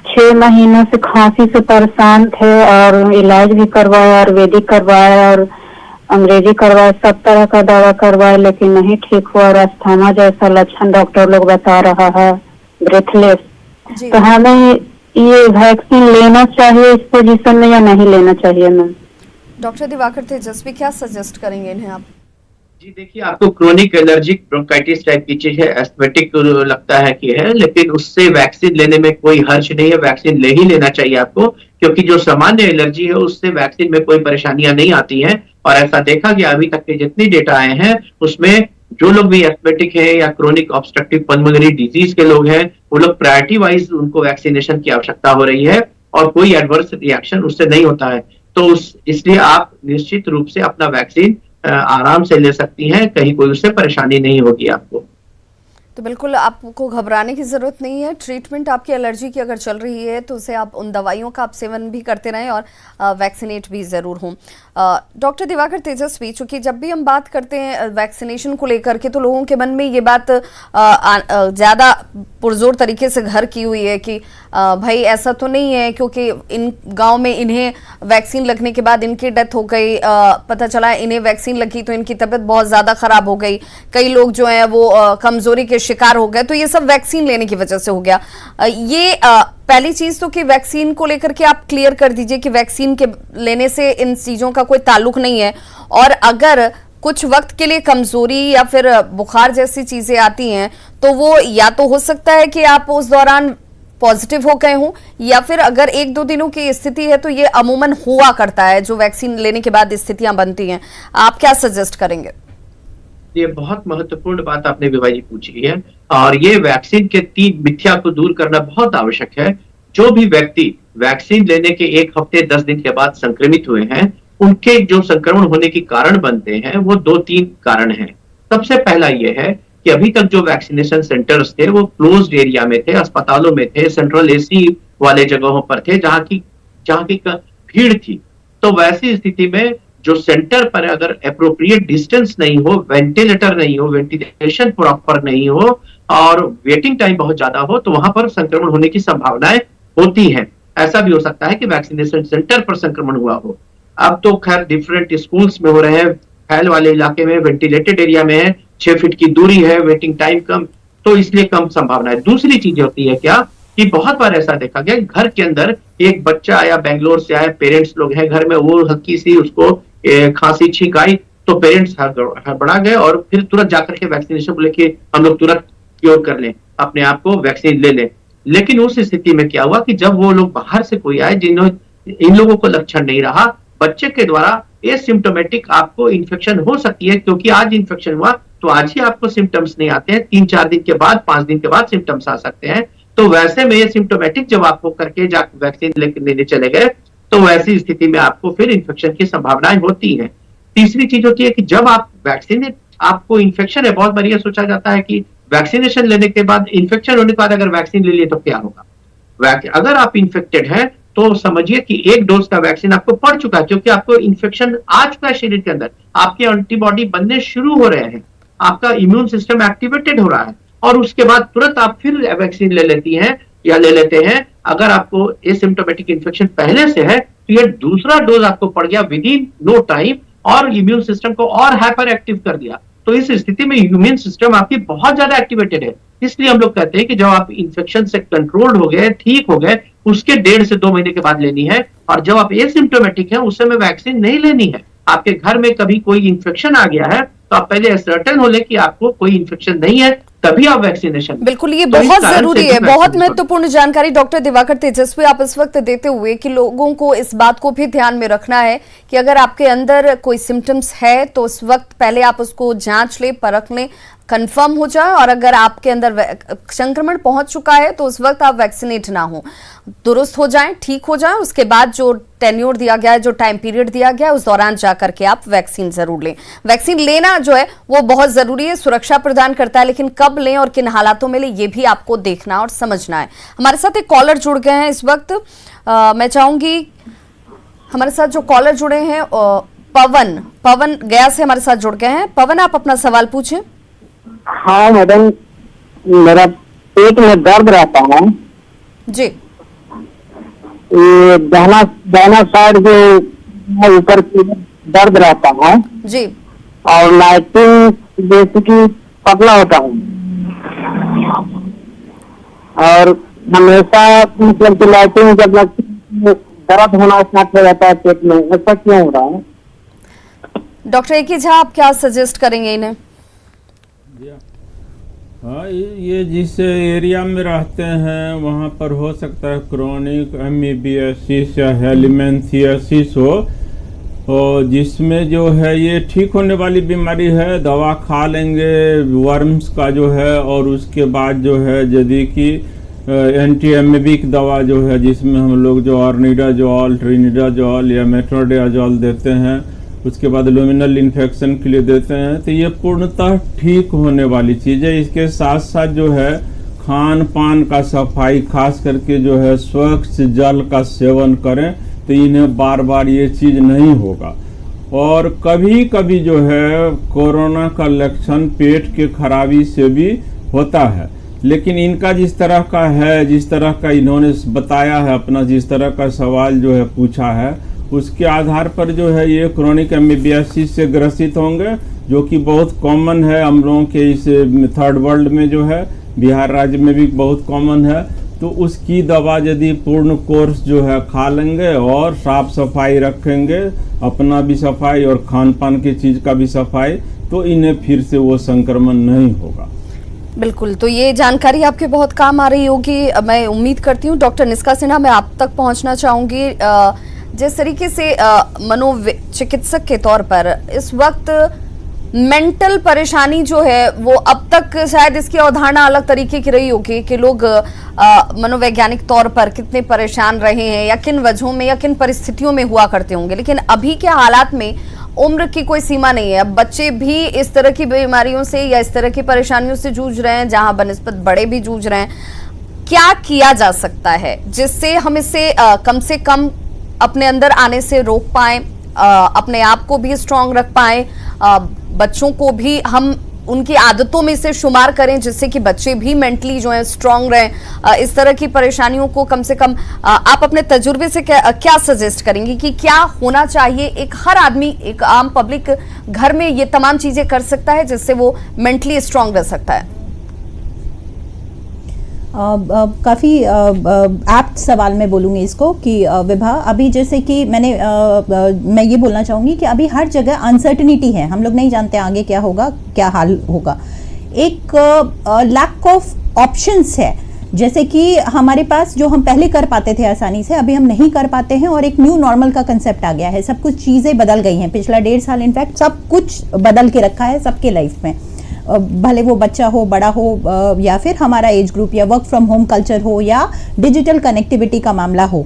[SPEAKER 9] 6 महीनों से खांसी से परेशान थे और इलाज भी करवाया, आयुर्वेदिक करवाया और अंग्रेजी करवाया, सब तरह का दवा करवाया, लेकिन नहीं ठीक हुआ। और अस्थमा जैसा लक्षण डॉक्टर लोग बता रहा है, ब्रेथलेस। तो हमें ये वैक्सीन लेना चाहिए इस पोजीशन में या नहीं लेना चाहिए मैम?
[SPEAKER 1] डॉक्टर दिवाकर तेजस्वी क्या सजेस्ट करेंगे इन्हें आप?
[SPEAKER 7] जी देखिए, आपको क्रोनिक एलर्जिक ब्रोंकाइटिस टाइप की चीज है, एस्थमेटिक लगता है कि है, लेकिन उससे वैक्सीन लेने में कोई हर्ज नहीं है। वैक्सीन ले ही लेना चाहिए आपको, क्योंकि जो सामान्य एलर्जी है उससे वैक्सीन में कोई परेशानियां नहीं आती हैं। और ऐसा देखा गया अभी तक के जितनी डेटा आए हैं उसमें जो लोग भी एस्थमेटिक है या क्रोनिक ऑब्स्ट्रक्टिव पल्मोनरी डिजीज के लोग हैं, वो लोग प्रायोरिटी वाइज उनको वैक्सीनेशन की आवश्यकता हो रही है और कोई एडवर्स रिएक्शन उससे नहीं होता है। तो इसलिए आप निश्चित रूप से अपना वैक्सीन आराम से ले सकती हैं, कहीं कोई उससे परेशानी नहीं होगी आपको।
[SPEAKER 1] तो बिल्कुल आपको घबराने की जरूरत नहीं है। ट्रीटमेंट आपकी एलर्जी की अगर चल रही है तो उसे आप उन दवाइयों का आप सेवन भी करते रहें और वैक्सीनेट भी ज़रूर हों। डॉक्टर दिवाकर तेजस्वी, चूंकि जब भी हम बात करते हैं वैक्सीनेशन को लेकर के तो लोगों के मन में ये बात ज़्यादा पुरजोर तरीके से घर की हुई है कि भाई ऐसा तो नहीं है क्योंकि इन गांव में इन्हें वैक्सीन लगने के बाद इनकी डेथ हो गई, पता चला इन्हें वैक्सीन लगी तो इनकी तबीयत बहुत ज़्यादा ख़राब हो गई, कई लोग जो हैं वो कमज़ोरी के शिकार हो गए, तो ये सब वैक्सीन लेने की वजह से हो गया। ये पहली चीज तो कि वैक्सीन को लेकर के आप क्लियर कर दीजिए कि वैक्सीन के लेने से इन चीजों का कोई ताल्लुक नहीं है, और अगर कुछ वक्त के लिए कमजोरी या फिर बुखार जैसी चीजें आती हैं तो वो या तो हो सकता है कि आप उस दौरान पॉजिटिव हो गए हों, या फिर अगर एक दो दिनों की स्थिति है तो ये अमूमन हुआ करता है जो वैक्सीन लेने के बाद स्थितियां बनती हैं। आप क्या सजेस्ट करेंगे?
[SPEAKER 7] ये बहुत महत्वपूर्ण बात आपने विभा जी पूछी है, और ये वैक्सीन के 3 मिथ्या को दूर करना बहुत आवश्यक है। जो भी व्यक्ति वैक्सीन लेने के 1 हफ्ते 10 दिन के बाद संक्रमित हुए हैं, उनके जो संक्रमण होने के कारण बनते हैं वो 2-3 कारण हैं। सबसे पहला ये है कि अभी तक जो वैक्सीनेशन सेंटर्स थे वो क्लोज्ड एरिया में थे, अस्पतालों में थे, सेंट्रल एसी वाले जगहों पर थे जहां की भीड़ थी। तो वैसी स्थिति में जो सेंटर पर अगर अप्रोप्रिएट डिस्टेंस नहीं हो, वेंटिलेटर नहीं हो, वेंटिलेशन प्रॉपर नहीं हो और वेटिंग टाइम बहुत ज्यादा हो, तो वहां पर संक्रमण होने की संभावनाएं होती हैं। ऐसा भी हो सकता है कि वैक्सीनेशन सेंटर पर संक्रमण हुआ हो। अब तो खैर डिफरेंट स्कूल्स में हो रहे हैं, फैल वाले इलाके में, वेंटिलेटेड एरिया में है, 6 फीट की दूरी है, वेटिंग टाइम कम, तो इसलिए कम संभावना है। दूसरी चीज होती है क्या कि बहुत बार ऐसा देखा गया घर के अंदर एक बच्चा आया, बेंगलोर से आया, पेरेंट्स लोग हैं घर में, वो हल्की सी उसको खांसी छींक आई तो पेरेंट्स हड़बड़ा गए और फिर तुरंत जाकर के वैक्सीनेशन को लेके हम लोग तुरंत क्योर कर लें, अपने आप को वैक्सीन ले लें। लेकिन उस स्थिति में क्या हुआ कि जब वो लोग बाहर से कोई आए जिन्होंने इन लोगों को लक्षण नहीं रहा, बच्चे के द्वारा एसिम्प्टोमेटिक आपको इन्फेक्शन हो सकती है, क्योंकि आज इन्फेक्शन हुआ तो आज ही आपको सिम्टम्स नहीं आते हैं, 3-4 दिन के बाद, 5 दिन के बाद सिम्टम्स आ सकते हैं। तो वैसे में एसिम्प्टोमेटिक जब आपको करके जाकर वैक्सीन लेने चले गए तो वैसी स्थिति में आपको फिर इन्फेक्शन की संभावनाएं होती हैं। तीसरी चीज होती है कि जब आप वैक्सीनेट, आपको इन्फेक्शन है, बहुत बार यह सोचा जाता है कि वैक्सीनेशन लेने के बाद, इन्फेक्शन होने के बाद अगर वैक्सीन ले लिए तो क्या होगा। अगर आप इन्फेक्टेड हैं तो समझिए कि 1 डोज का वैक्सीन आपको पड़ चुका है, क्योंकि आपको इन्फेक्शन आ चुका है शरीर के अंदर, आपके एंटीबॉडी बनने शुरू हो रहे हैं, आपका इम्यून सिस्टम एक्टिवेटेड हो रहा है, और उसके बाद तुरंत आप फिर वैक्सीन ले लेती हैं या ले लेते हैं। अगर आपको एसिम्प्टोमेटिक इन्फेक्शन पहले से है तो ये दूसरा डोज आपको पड़ गया विद इन नो टाइम और इम्यून सिस्टम को और हाइपर एक्टिव कर दिया, तो इस स्थिति में इम्यून सिस्टम आपकी बहुत ज्यादा एक्टिवेटेड है। इसलिए हम लोग कहते हैं कि जब आप इन्फेक्शन से कंट्रोल्ड हो गए, ठीक हो गए, उसके 1.5 से 2 महीने के बाद लेनी है। और जब आप एसिम्प्टोमेटिक है उस समय वैक्सीन नहीं लेनी है। आपके घर में कभी कोई इन्फेक्शन आ गया है तो आप पहले सर्टेन हो ले कि आपको कोई इन्फेक्शन नहीं है, तभी आप वैक्सीनेशन।
[SPEAKER 1] बिल्कुल, ये बहुत जरूरी है, बहुत महत्वपूर्ण जानकारी डॉक्टर दिवाकर तेजस्वी आप इस वक्त देते हुए कि लोगों को इस बात को भी ध्यान में रखना है कि अगर आपके अंदर कोई सिम्टम्स है तो उस वक्त पहले आप उसको जांच ले, परख लें, कंफर्म हो जाए, और अगर आपके अंदर संक्रमण पहुंच चुका है तो उस वक्त आप वैक्सीनेट ना हो, दुरुस्त हो जाएं, ठीक हो जाएं, उसके बाद जो टेन्योर दिया गया है, जो टाइम पीरियड दिया गया है, उस दौरान जाकर के आप वैक्सीन जरूर लें। वैक्सीन लेना जो है वो बहुत जरूरी है, सुरक्षा प्रदान करता है, लेकिन कब लें और किन हालातों में लें ये भी आपको देखना और समझना है। हमारे साथ एक कॉलर जुड़ गए हैं इस वक्त, मैं चाहूंगी हमारे साथ जो कॉलर जुड़े हैं पवन गया से हमारे साथ जुड़ गए हैं। पवन, आप अपना सवाल पूछें।
[SPEAKER 9] हाँ मैडम, मेरा पेट में दर्द रहता है
[SPEAKER 1] जी।
[SPEAKER 9] ये दाहिना साइड जो ऊपर की दर्द रहता है
[SPEAKER 1] जी,
[SPEAKER 9] और लाइटिंग जैसे कि पतला होता है, और हमेशा मतलब कि लाइटिंग जब लगती है दर्द होना स्टार्ट हो जाता है पेट में, ऐसा क्यों हो रहा है?
[SPEAKER 1] डॉक्टर ए के झा, आप क्या सजेस्ट करेंगे इन्हें?
[SPEAKER 5] हाँ, ये जिस एरिया में रहते हैं वहाँ पर हो सकता है क्रोनिक एमीबियासिस या हेलिमेंथियासिस हो, और जिसमें जो है ये ठीक होने वाली बीमारी है, दवा खा लेंगे वर्म्स का जो है, और उसके बाद जो है यदि कि एंटी एमीबिक दवा जो है जिसमें हम लोग जो ऑर्निडाजोल, ट्रिनिडाजोल या मेट्रोडियाजोल देते हैं, उसके बाद लुमिनल इन्फेक्शन के लिए देते हैं, तो ये पूर्णतः ठीक होने वाली चीज़ है। इसके साथ साथ जो है खान पान का सफाई, खास करके जो है स्वच्छ जल का सेवन करें, तो इन्हें बार बार ये चीज़ नहीं होगा। और कभी कभी जो है कोरोना का लक्षण पेट के खराबी से भी होता है, लेकिन इनका जिस तरह का है, जिस तरह का इन्होंने बताया है, अपना जिस तरह का सवाल जो है पूछा है, उसके आधार पर जो है ये क्रोनिक एमीबियासिस से ग्रसित होंगे, जो कि बहुत कॉमन है हम लोगों के इस थर्ड वर्ल्ड में, जो है बिहार राज्य में भी बहुत कॉमन है। तो उसकी दवा यदि पूर्ण कोर्स जो है खा लेंगे और साफ सफाई रखेंगे, अपना भी सफाई और खान पान की चीज़ का भी सफाई, तो इन्हें फिर से वो संक्रमण नहीं होगा।
[SPEAKER 1] बिल्कुल, तो ये जानकारी आपके बहुत काम आ रही होगी, मैं उम्मीद करती हूँ। डॉक्टर निष्का सिन्हा, मैं आप तक पहुँचना चाहूँगी। जिस तरीके से मनोचिकित्सक के तौर पर इस वक्त मेंटल परेशानी जो है वो अब तक शायद इसकी अवधारणा अलग तरीके की रही होगी कि लोग मनोवैज्ञानिक तौर पर कितने परेशान रहे हैं या किन वजहों में या किन परिस्थितियों में हुआ करते होंगे, लेकिन अभी के हालात में उम्र की कोई सीमा नहीं है। अब बच्चे भी इस तरह की बीमारियों से या इस तरह की परेशानियों से जूझ रहे हैं, जहां बनिस्बत बड़े भी जूझ रहे हैं। क्या किया जा सकता है जिससे हम इसे कम से कम अपने अंदर आने से रोक पाएं, अपने आप को भी स्ट्रांग रख पाएं, बच्चों को भी हम उनकी आदतों में से शुमार करें, जिससे कि बच्चे भी मेंटली जो है स्ट्रांग रहें। इस तरह की परेशानियों को कम से कम आप अपने तजुर्बे से क्या सजेस्ट करेंगे कि क्या होना चाहिए? एक हर आदमी, एक आम पब्लिक घर में ये तमाम चीजें कर सकता है जिससे वो मेंटली स्ट्रांग रह सकता है।
[SPEAKER 3] काफ़ी एप्ट सवाल मैं बोलूँगी इसको कि विभा, अभी जैसे कि मैं ये बोलना चाहूँगी कि अभी हर जगह अनसर्टनिटी है, हम लोग नहीं जानते आगे क्या होगा, क्या हाल होगा। एक लैक ऑफ ऑप्शंस है, जैसे कि हमारे पास जो हम पहले कर पाते थे आसानी से, अभी हम नहीं कर पाते हैं, और एक न्यू नॉर्मल का कंसेप्ट आ गया है। सब कुछ चीज़ें बदल गई हैं, पिछला 1.5 साल इनफैक्ट सब कुछ बदल के रखा है सबके लाइफ में, भले वो बच्चा हो, बड़ा हो, या फिर हमारा एज ग्रुप, या वर्क फ्रॉम होम कल्चर हो, या डिजिटल कनेक्टिविटी का मामला हो।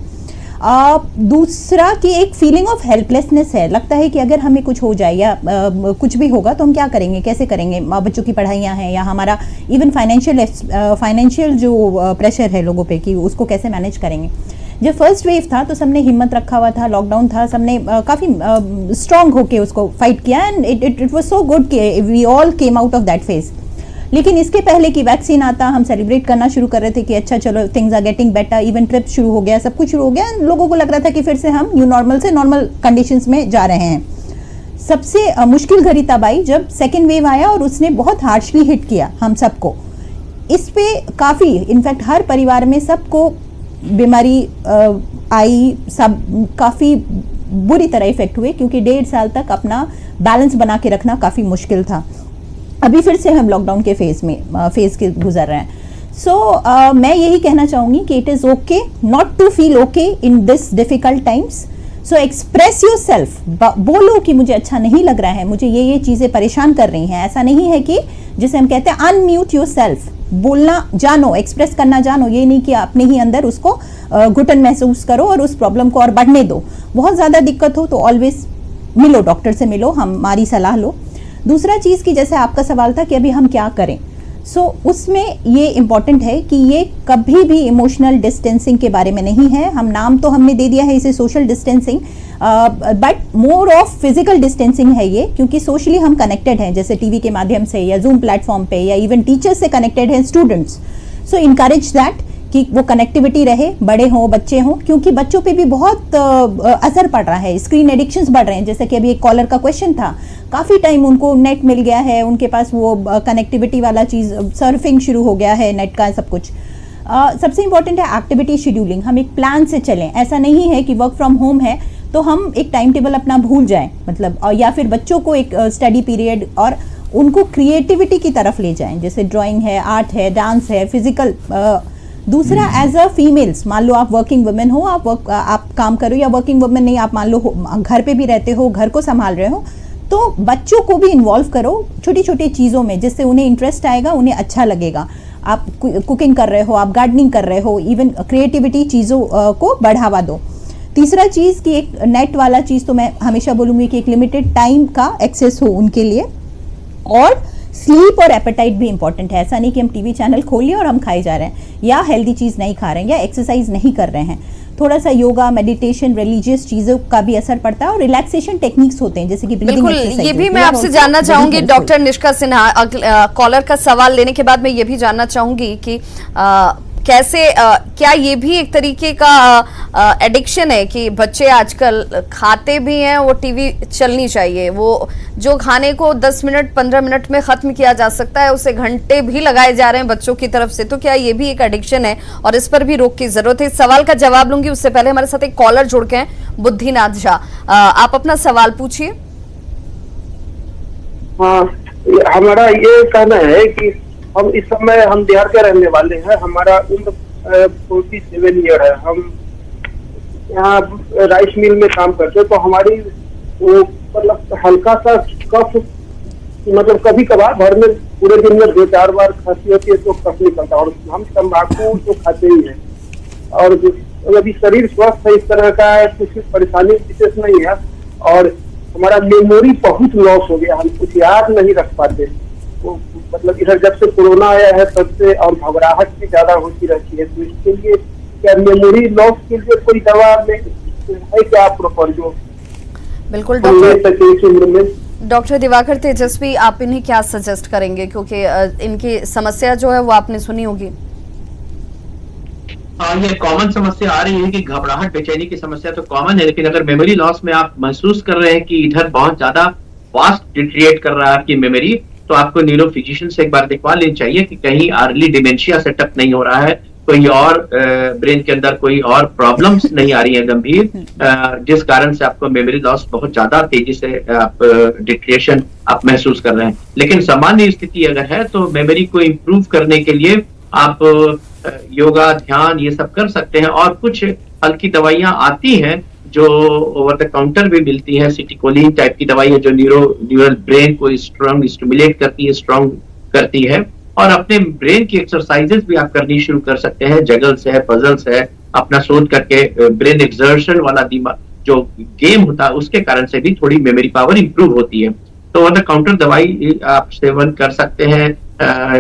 [SPEAKER 3] दूसरा कि एक फीलिंग ऑफ हेल्पलेसनेस है, लगता है कि अगर हमें कुछ हो जाए या कुछ भी होगा तो हम क्या करेंगे, कैसे करेंगे, बच्चों की पढ़ाइयाँ हैं, या हमारा इवन फाइनेंशियल जो प्रेशर है लोगों पे कि उसको कैसे मैनेज करेंगे। जब फर्स्ट वेव था तो सबने हिम्मत रखा हुआ था, लॉकडाउन था, सबने काफ़ी स्ट्रांग होके उसको फाइट किया, and it was so good कि we all came out of that phase. लेकिन इसके पहले कि वैक्सीन आता, हम सेलिब्रेट करना शुरू कर रहे थे कि अच्छा चलो things are getting better, even trip शुरू हो गया, सब कुछ शुरू हो गया, लोगों को लग रहा था कि फिर से हम न्यू नॉर्मल से नॉर्मल कंडीशंस में जा रहे हैं। सबसे मुश्किल घड़ी तब आई जब सेकेंड वेव आया और उसने बहुत हार्शली हिट किया हम सबको। इस पे काफ़ी, इनफैक्ट हर परिवार में सबको बीमारी आई, सब काफ़ी बुरी तरह इफेक्ट हुए, क्योंकि 1.5 साल तक अपना बैलेंस बना के रखना काफ़ी मुश्किल था। अभी फिर से हम लॉकडाउन के फेज के गुजर रहे हैं। सो मैं यही कहना चाहूँगी कि it is okay not to feel okay in this difficult times. So express yourself, बोलो कि मुझे अच्छा नहीं लग रहा है, मुझे ये चीज़ें परेशान कर रही हैं। ऐसा नहीं है कि जिसे हम कहते हैं अनम्यूट योर सेल्फ, बोलना जानो, एक्सप्रेस करना जानो, ये नहीं कि अपने ही अंदर उसको घुटन महसूस करो और उस प्रॉब्लम को और बढ़ने दो। बहुत ज़्यादा दिक्कत हो तो ऑलवेज मिलो, डॉक्टर से मिलो, हमारी सलाह लो। दूसरा चीज़ कि जैसे आपका सवाल था कि अभी हम क्या करें, उसमें ये इम्पॉर्टेंट है कि ये कभी भी इमोशनल डिस्टेंसिंग के बारे में नहीं है। हम नाम तो हमने दे दिया है इसे social distancing, but more of physical distancing है ये, क्योंकि सोशली हम कनेक्टेड हैं, जैसे टीवी के माध्यम से या जूम प्लेटफॉर्म पे, या इवन टीचर्स से कनेक्टेड हैं स्टूडेंट्स। सो इनकरेज दैट कि वो कनेक्टिविटी रहे, बड़े हों बच्चे हों, क्योंकि बच्चों पे भी बहुत असर पड़ रहा है, स्क्रीन एडिक्शंस बढ़ रहे हैं। जैसे कि अभी एक कॉलर का क्वेश्चन था, काफ़ी टाइम उनको नेट मिल गया है, उनके पास वो कनेक्टिविटी वाला चीज़, सर्फिंग शुरू हो गया है नेट का, सब कुछ। सबसे इंपॉर्टेंट है एक्टिविटी शेड्यूलिंग, हम एक प्लान से चलें। ऐसा नहीं है कि वर्क फ्रॉम होम है तो हम एक टाइम टेबल अपना भूल जाएं, मतलब, और या फिर बच्चों को एक स्टडी पीरियड और उनको क्रिएटिविटी की तरफ ले जाएं, जैसे ड्राइंग है, आर्ट है, डांस है, फिजिकल। दूसरा, एज अ फीमेल्स, मान लो आप वर्किंग वुमेन हो, आप काम करो, या वर्किंग वुमेन नहीं, आप मान लो घर पे भी रहते हो, घर को संभाल रहे हो, तो बच्चों को भी इन्वॉल्व करो छोटी छोटी चीज़ों में, जिससे उन्हें इंटरेस्ट आएगा, उन्हें अच्छा लगेगा। आप कुकिंग कर रहे हो, आप गार्डनिंग कर रहे हो, इवन क्रिएटिविटी चीज़ों को बढ़ावा दो। तीसरा चीज़ कि एक नेट वाला चीज़ तो मैं हमेशा बोलूँगी कि एक लिमिटेड टाइम का एक्सेस हो उनके लिए, और स्लीप और एपेटाइट भी इंपॉर्टेंट है। ऐसा नहीं कि हम टीवी चैनल खोल लिए और हम खाए जा रहे हैं, या हेल्दी चीज़ नहीं खा रहे हैं, या एक्सरसाइज नहीं कर रहे हैं। थोड़ा सा योगा, मेडिटेशन, रिलीजियस चीज़ों का भी असर पड़ता है, और रिलैक्सेशन टेक्निक्स होते हैं, जैसे कि
[SPEAKER 1] बिल्कुल, ये भी मैं आपसे जानना चाहूंगी डॉक्टर निष्का सिन्हा। कॉलर का सवाल लेने के बाद मैं ये भी जानना चाहूंगी कि कैसे क्या ये भी एक तरीके का एडिक्शन है कि बच्चे आजकल खाते भी हैं, वो टीवी चलनी चाहिए, वो जो खाने को 10 मिनट 15 मिनट में खत्म किया जा सकता है उसे घंटे भी लगाए जा रहे हैं बच्चों की तरफ से, तो क्या ये भी एक एडिक्शन है और इस पर भी रोक की जरूरत है? इस सवाल का जवाब लूंगी, उससे पहले हमारे साथ एक कॉलर जुड़ के हैं, बुद्धिनाथ झा। आप अपना सवाल पूछिए।
[SPEAKER 10] हाँ, हमारा ये कहना है कि हम इस समय हम बिहार के रहने वाले हैं, हमारा उम्र 47 ईयर है। हम यहाँ राइस मिल में काम करते हैं, तो हमारी वो मतलब हल्का सा कफ, मतलब कभी कभार भर में पूरे दिन में 2-4 बार खांसी होती है तो कफ निकलता है, और हम तम्बाकू तो खाते ही हैं, और अभी शरीर स्वस्थ है, इस तरह का कुछ परेशानी विशेष नहीं है, और हमारा मेमोरी बहुत लॉस हो गया, हम कुछ याद नहीं रख पाते। तो मतलब इधर जब से कोरोना आया है तब से, और घबराहट भी ज्यादा होती रहती है, तो इसके लिए क्या मेमोरी लॉस के लिए कोई दवा है क्या प्रॉपर जो?
[SPEAKER 1] बिल्कुल डॉक्टर दिवाकर तेजस्वी, आप इन्हें क्या सजेस्ट करेंगे, क्योंकि इनकी समस्या जो है वो आपने सुनी होगी।
[SPEAKER 7] ये कॉमन समस्या आ रही है कि घबराहट, बेचैनी की समस्या तो कॉमन है, लेकिन अगर मेमोरी लॉस में आप महसूस कर रहे हैं कि इधर बहुत ज्यादा फास्ट डिट्रिएट कर रहा है आपकी मेमोरी, तो आपको न्यूरो फिजिशियन से एक बार दिखवा लेनी चाहिए कि कहीं अर्ली डिमेंशिया सेटअप नहीं हो रहा है, कोई और ब्रेन के अंदर कोई और प्रॉब्लम्स नहीं आ रही है गंभीर, जिस कारण से आपको मेमोरी लॉस बहुत ज्यादा तेजी से आप डिट्रिएशन आप महसूस कर रहे हैं। लेकिन सामान्य स्थिति अगर है तो मेमोरी को इम्प्रूव करने के लिए आप योगा, ध्यान ये सब कर सकते हैं, और कुछ हल्की दवाइयां आती हैं जो ओवर द काउंटर भी मिलती है, सिटिकोलिन टाइप की दवाई है जो न्यूरल ब्रेन को स्ट्रांग स्टिमुलेट करती है, स्ट्रांग करती है, और अपने ब्रेन की एक्सरसाइजेस भी आप करनी शुरू कर सकते हैं, जगल्स है, पजल्स है, अपना सोच करके ब्रेन एक्सर्शन वाला दिमाग जो गेम होता है उसके कारण से भी थोड़ी मेमोरी पावर इंप्रूव होती है। तो ओवर द काउंटर दवाई आप सेवन कर सकते हैं,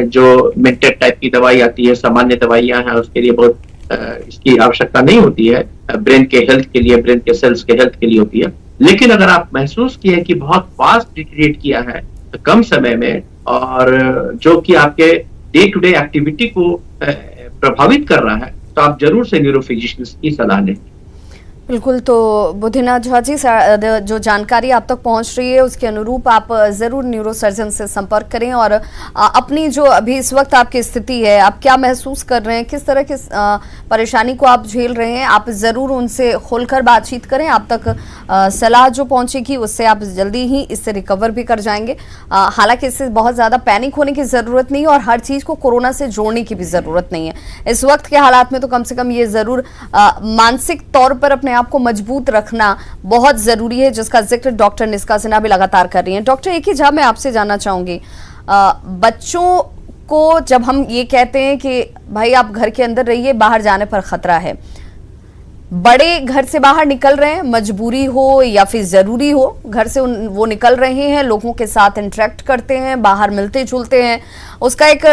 [SPEAKER 7] जो मेंटेड टाइप की दवाई आती है, सामान्य दवाइयां हैं, उसके लिए बहुत इसकी आवश्यकता नहीं होती है, ब्रेन के हेल्थ के लिए, ब्रेन के सेल्स के हेल्थ के लिए होती है। लेकिन अगर आप महसूस किए कि बहुत फास्ट डिट्रिएट किया है तो कम समय में, और जो कि आपके डे टू डे एक्टिविटी को प्रभावित कर रहा है, तो आप जरूर से न्यूरो फिजिशियन की सलाह लें।
[SPEAKER 1] बिल्कुल, तो बुद्धिनाथ झा जी, जो जानकारी आप तक पहुंच रही है उसके अनुरूप आप ज़रूर न्यूरो सर्जन से संपर्क करें, और अपनी जो अभी इस वक्त आपकी स्थिति है, आप क्या महसूस कर रहे हैं, किस तरह की परेशानी को आप झेल रहे हैं, आप ज़रूर उनसे खोलकर बातचीत करें। आप तक सलाह जो पहुंचेगी उससे आप जल्दी ही इससे रिकवर भी कर जाएंगे। हालांकि इससे बहुत ज़्यादा पैनिक होने की ज़रूरत नहीं है, और हर चीज़ को कोरोना से जोड़ने की भी ज़रूरत नहीं है। इस वक्त के हालात में तो कम से कम ये ज़रूर मानसिक तौर पर अपने आपको मजबूत रखना बहुत जरूरी है, जिसका जिक्र डॉक्टर निष्का सिन्हा भी लगातार कर रही हैं। डॉक्टर एक ही जहाँ मैं आपसे जानना चाहूंगी, बच्चों को जब हम ये कहते हैं कि भाई आप घर के अंदर रहिए, बाहर जाने पर खतरा है, बड़े घर से बाहर निकल रहे हैं, मजबूरी हो या फिर जरूरी हो, घर से वो निकल रहे हैं, लोगों के साथ इंटरेक्ट करते हैं, बाहर मिलते जुलते हैं, उसका एक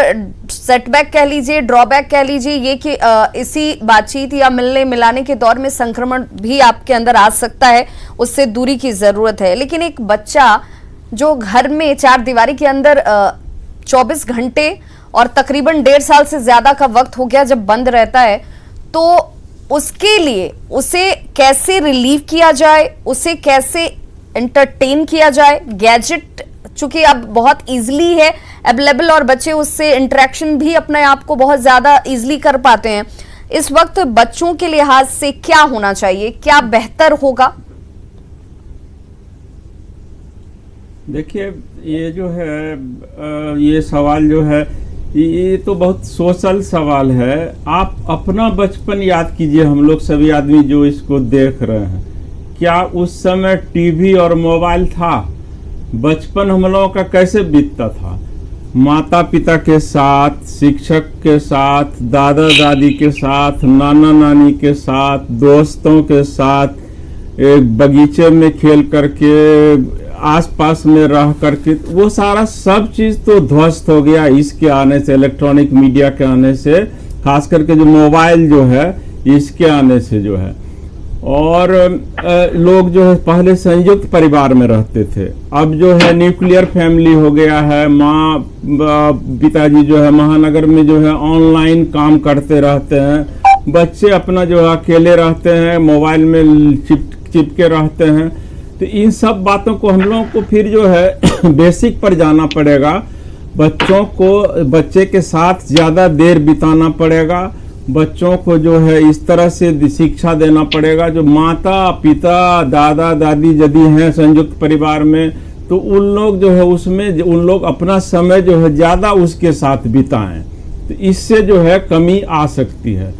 [SPEAKER 1] सेटबैक कह लीजिए, ड्रॉबैक कह लीजिए ये कि इसी बातचीत या मिलने मिलाने के दौर में संक्रमण भी आपके अंदर आ सकता है, उससे दूरी की जरूरत है। लेकिन एक बच्चा जो घर में चार दीवारी के अंदर 24 घंटे और तकरीबन 1.5 साल से ज्यादा का वक्त हो गया जब बंद रहता है, तो उसके लिए उसे कैसे रिलीव किया जाए, उसे कैसे एंटरटेन किया जाए। गैजेट चूंकि अब बहुत इजीली है अवेलेबल, और बच्चे उससे इंटरेक्शन भी अपने आप को बहुत ज्यादा इजीली कर पाते हैं। इस वक्त बच्चों के लिहाज से क्या होना चाहिए, क्या बेहतर होगा?
[SPEAKER 5] देखिए, ये जो है ये सवाल जो है ये तो बहुत सोशल सवाल है। आप अपना बचपन याद कीजिए, हम लोग सभी आदमी जो इसको देख रहे हैं, क्या उस समय टीवी और मोबाइल था? बचपन हम लोगों का कैसे बीतता था? माता पिता के साथ, शिक्षक के साथ, दादा दादी के साथ, नाना नानी के साथ, दोस्तों के साथ, एक बगीचे में खेल करके, आसपास में रह करके, वो सारा सब चीज़ तो ध्वस्त हो गया इसके आने से, इलेक्ट्रॉनिक मीडिया के आने से, खास करके जो मोबाइल जो है इसके आने से जो है। और लोग जो है पहले संयुक्त परिवार में रहते थे, अब जो है न्यूक्लियर फैमिली हो गया है। माँ पिताजी जो है महानगर में जो है ऑनलाइन काम करते रहते हैं, बच्चे अपना जो है अकेले रहते हैं, मोबाइल में चिपके रहते हैं। तो इन सब बातों को हम लोगों को फिर जो है बेसिक पर जाना पड़ेगा। बच्चों को बच्चे के साथ ज़्यादा देर बिताना पड़ेगा। बच्चों को जो है इस तरह से शिक्षा देना पड़ेगा। जो माता पिता दादा दादी यदि हैं संयुक्त परिवार में, तो उन लोग जो है उसमें उन लोग अपना समय जो है ज़्यादा उसके साथ बिताएं, तो इससे जो है कमी आ सकती है।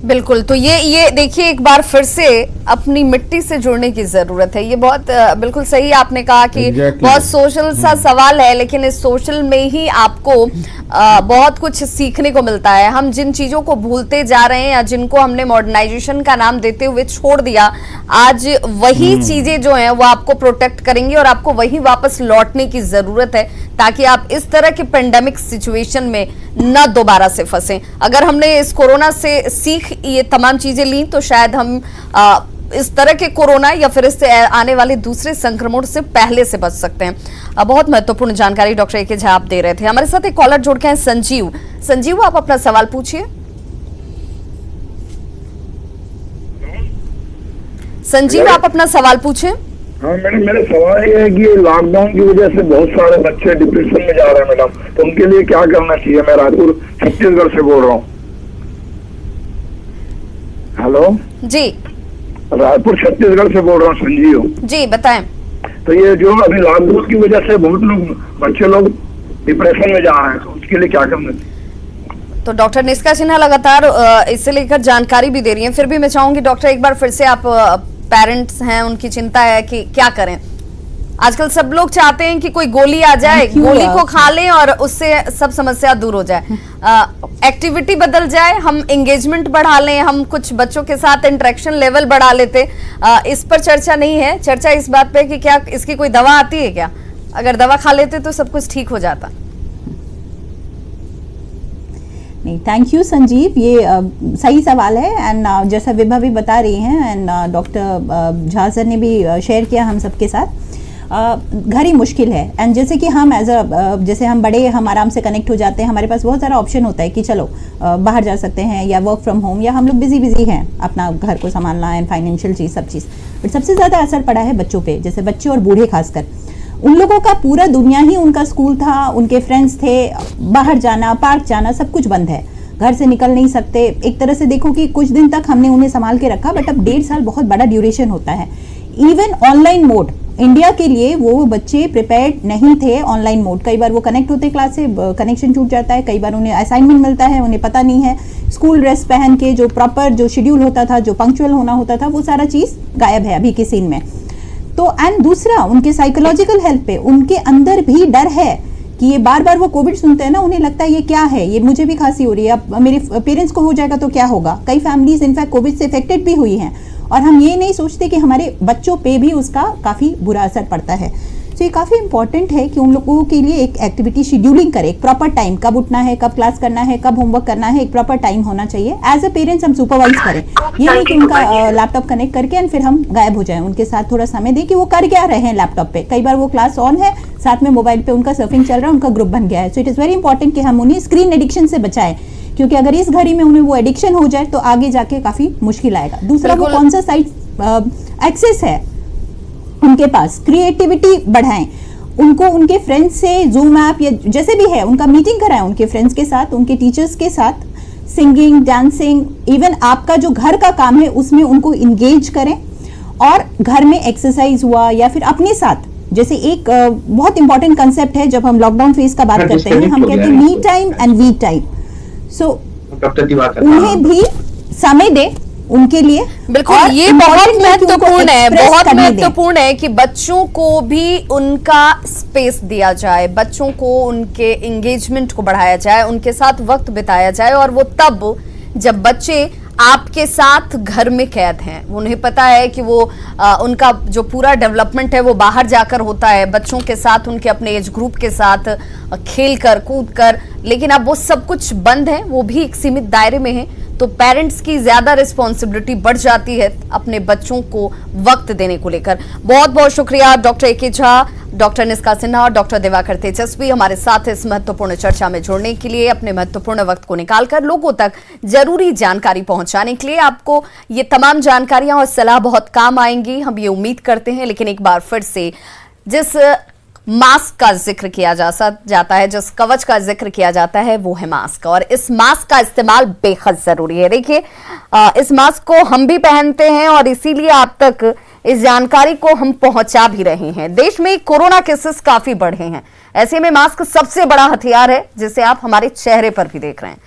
[SPEAKER 1] बिल्कुल। तो ये देखिए, एक बार फिर से अपनी मिट्टी से जुड़ने की जरूरत है। ये बहुत बिल्कुल सही आपने कहा कि बहुत सोशल सा सवाल है, लेकिन इस सोशल में ही आपको बहुत कुछ सीखने को मिलता है। हम जिन चीजों को भूलते जा रहे हैं या जिनको हमने मॉडर्नाइजेशन का नाम देते हुए छोड़ दिया, आज वही चीजें जो हैं वो आपको प्रोटेक्ट करेंगी और आपको वही वापस लौटने की जरूरत है, ताकि आप इस तरह के पेंडेमिक सिचुएशन में न दोबारा से फंसें। अगर हमने इस कोरोना से सीख ये तमाम चीजें ली, तो शायद हम इस तरह के कोरोना या फिर इससे आने वाले दूसरे संक्रमण से पहले से बच सकते हैं। बहुत महत्वपूर्ण जानकारी डॉक्टर ए.के. झा आप दे रहे थे। हमारे साथ एक कॉलर जुड़ के हैं, संजीव। संजीव, आप अपना सवाल पूछिए। संजीव, आप अपना सवाल पूछें।
[SPEAKER 6] हाँ मैडम, मेरा सवाल ये है कि लॉकडाउन की वजह से बहुत सारे बच्चे डिप्रेशन में जा रहे हैं मैडम, तो उनके लिए क्या करना चाहिए? मैं रायपुर छत्तीसगढ़ से बोल रहा हूँ। हेलो
[SPEAKER 1] जी,
[SPEAKER 6] रायपुर छत्तीसगढ़ से बोल रहा हूँ, संजीव
[SPEAKER 1] जी बताएं।
[SPEAKER 6] तो ये जो अभी लॉकडाउन की वजह से बहुत लोग बच्चे लोग डिप्रेशन में जा रहे हैं, तो उसके लिए क्या करना चाहिए?
[SPEAKER 1] तो डॉक्टर निष्का सिन्हा लगातार इससे लेकर जानकारी भी दे रही हैं। फिर भी मैं चाहूंगी डॉक्टर, एक बार फिर से आप, पेरेंट्स हैं, उनकी चिंता है कि क्या करें। आजकल सब लोग चाहते हैं कि कोई गोली आ जाए, गोली को खा लें और उससे सब समस्या दूर हो जाए, एक्टिविटी बदल जाए, हम एंगेजमेंट बढ़ा लें, हम कुछ बच्चों के साथ इंटरेक्शन लेवल बढ़ा लेते। इस पर चर्चा नहीं है। चर्चा इस बात पे कि क्या इसकी कोई दवा आती है क्या? अगर दवा खा लेते तो सब कुछ ठीक हो जाता।
[SPEAKER 3] नहीं, थैंक यू संजीव, ये सही सवाल है। एंड जैसा विभा भी बता रही हैं एंड डॉक्टर झा सर ने भी शेयर किया हम सबके साथ, घर ही मुश्किल है। एंड जैसे कि हम जैसे हम बड़े, हम आराम से कनेक्ट हो जाते हैं, हमारे पास बहुत सारा ऑप्शन होता है कि चलो बाहर जा सकते हैं या वर्क फ्रॉम होम, या हम लोग बिजी हैं अपना घर को संभालना है, फाइनेंशियल चीज़, सब चीज़। बट सबसे ज़्यादा असर पड़ा है बच्चों पे, जैसे बच्चे और बूढ़े खासकर। उन लोगों का पूरा दुनिया ही उनका स्कूल था, उनके फ्रेंड्स थे, बाहर जाना, पार्क जाना, सब कुछ बंद है, घर से निकल नहीं सकते। एक तरह से देखो कि कुछ दिन तक हमने उन्हें संभाल के रखा, बट अब 1.5 साल बहुत बड़ा ड्यूरेशन होता है। इवन ऑनलाइन मोड इंडिया के लिए वो बच्चे प्रिपेयर्ड नहीं थे। ऑनलाइन मोड, कई बार वो कनेक्ट होते क्लास से, कनेक्शन छूट जाता है, कई बार उन्हें असाइनमेंट मिलता है, उन्हें पता नहीं है, स्कूल ड्रेस पहन के जो प्रॉपर जो शेड्यूल होता था, जो पंक्चुअल होना होता था, वो सारा चीज़ गायब है अभी के सीन में। तो एंड दूसरा, उनके साइकोलॉजिकल हेल्थ पे उनके अंदर भी डर है कि ये बार बार वो कोविड सुनते हैं ना, उन्हें लगता है ये क्या है, ये मुझे भी खांसी हो रही है, अब मेरे पेरेंट्स को हो जाएगा तो क्या होगा। कई फैमिलीज इनफैक्ट कोविड से इफेक्टेड भी हुई हैं, और हम ये नहीं सोचते कि हमारे बच्चों पे भी उसका काफ़ी बुरा असर पड़ता है। तो ये काफ़ी इंपॉर्टेंट है कि उन लोगों के लिए एक एक्टिविटी शेड्यूलिंग करें, एक प्रॉपर टाइम, कब उठना है, कब क्लास करना है, कब होमवर्क करना है, एक प्रॉपर टाइम होना चाहिए। एज अ पेरेंट्स हम सुपरवाइज करें, ये नहीं कि उनका लैपटॉप कनेक्ट करके एंड फिर हम गायब हो जाएं। उनके साथ थोड़ा समय दें कि वो कर क्या रहे हैं लैपटॉप पे। कई बार वो क्लास ऑन है, साथ में मोबाइल पे उनका सर्फिंग चल रहा है, उनका ग्रुप बन गया है। So it is very important कि हम उन्हें स्क्रीन एडिक्शन से बचाएं, क्योंकि अगर इस घड़ी में उन्हें वो एडिक्शन हो जाए तो आगे जाके काफ़ी मुश्किल आएगा। दूसरा, वो कौन सा साइट एक्सेस है उनके पास, क्रिएटिविटी बढ़ाएं, उनको उनके फ्रेंड्स से जूम ऐप या जैसे भी है उनका मीटिंग कराएं उनके फ्रेंड्स के साथ, उनके टीचर्स के साथ, सिंगिंग, डांसिंग, इवन आपका जो घर का काम है उसमें उनको इंगेज करें। और घर में एक्सरसाइज हुआ या फिर अपने साथ जैसे एक बहुत इंपॉर्टेंट कंसेप्ट है जब हम लॉकडाउन फेज का बात करते हैं, हम कहते हैं me time and we time. So
[SPEAKER 7] doctor Diwakar
[SPEAKER 3] उन्हें भी समय दे उनके लिए।
[SPEAKER 1] बिल्कुल,
[SPEAKER 3] और
[SPEAKER 1] ये बहुत
[SPEAKER 3] important है कि उनको
[SPEAKER 1] महत्वपूर्ण है,
[SPEAKER 3] express
[SPEAKER 1] बहुत
[SPEAKER 3] करने दें।
[SPEAKER 1] महत्वपूर्ण है कि बच्चों को भी उनका स्पेस दिया जाए, बच्चों को उनके एंगेजमेंट को बढ़ाया जाए, उनके साथ वक्त बिताया जाए। और वो तब जब बच्चे आपके साथ घर में कैद हैं, उन्हें पता है कि वो उनका जो पूरा डेवलपमेंट है वो बाहर जाकर होता है, बच्चों के साथ, उनके अपने एज ग्रुप के साथ खेल कर कूद कर, लेकिन अब वो सब कुछ बंद है, वो भी एक सीमित दायरे में है। तो पेरेंट्स की ज्यादा रिस्पॉन्सिबिलिटी बढ़ जाती है अपने बच्चों को वक्त देने को लेकर। बहुत बहुत शुक्रिया doctor A K. Jha, doctor Nishka Sinha और डॉक्टर दिवाकर तेजस्वी हमारे साथ इस महत्वपूर्ण चर्चा में जुड़ने के लिए, अपने महत्वपूर्ण वक्त को निकालकर लोगों तक जरूरी जानकारी पहुंचाने के लिए। आपको ये तमाम जानकारियां और सलाह बहुत काम आएंगी, हम ये उम्मीद करते हैं। लेकिन एक बार फिर से जिस मास्क का जिक्र किया जाता है, जिस कवच का जिक्र किया जाता है, वो है मास्क। और इस मास्क का इस्तेमाल बेहद जरूरी है। देखिए, इस मास्क को हम भी पहनते हैं और इसीलिए आप तक इस जानकारी को हम पहुंचा भी रहे हैं। देश में कोरोना केसेस काफी बढ़े हैं, ऐसे में मास्क सबसे बड़ा हथियार है जिसे आप हमारे चेहरे पर भी देख रहे हैं।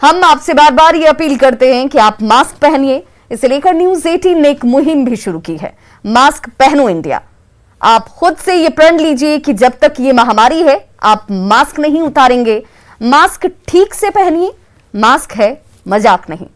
[SPEAKER 1] हम आपसे बार बार ये अपील करते हैं कि आप मास्क पहनिए। इसे लेकर न्यूज 18 ने एक मुहिम भी शुरू की है, मास्क पहनो इंडिया। आप खुद से ये प्रण लीजिए कि जब तक ये महामारी है आप मास्क नहीं उतारेंगे। मास्क ठीक से पहनिए, मास्क है मजाक नहीं।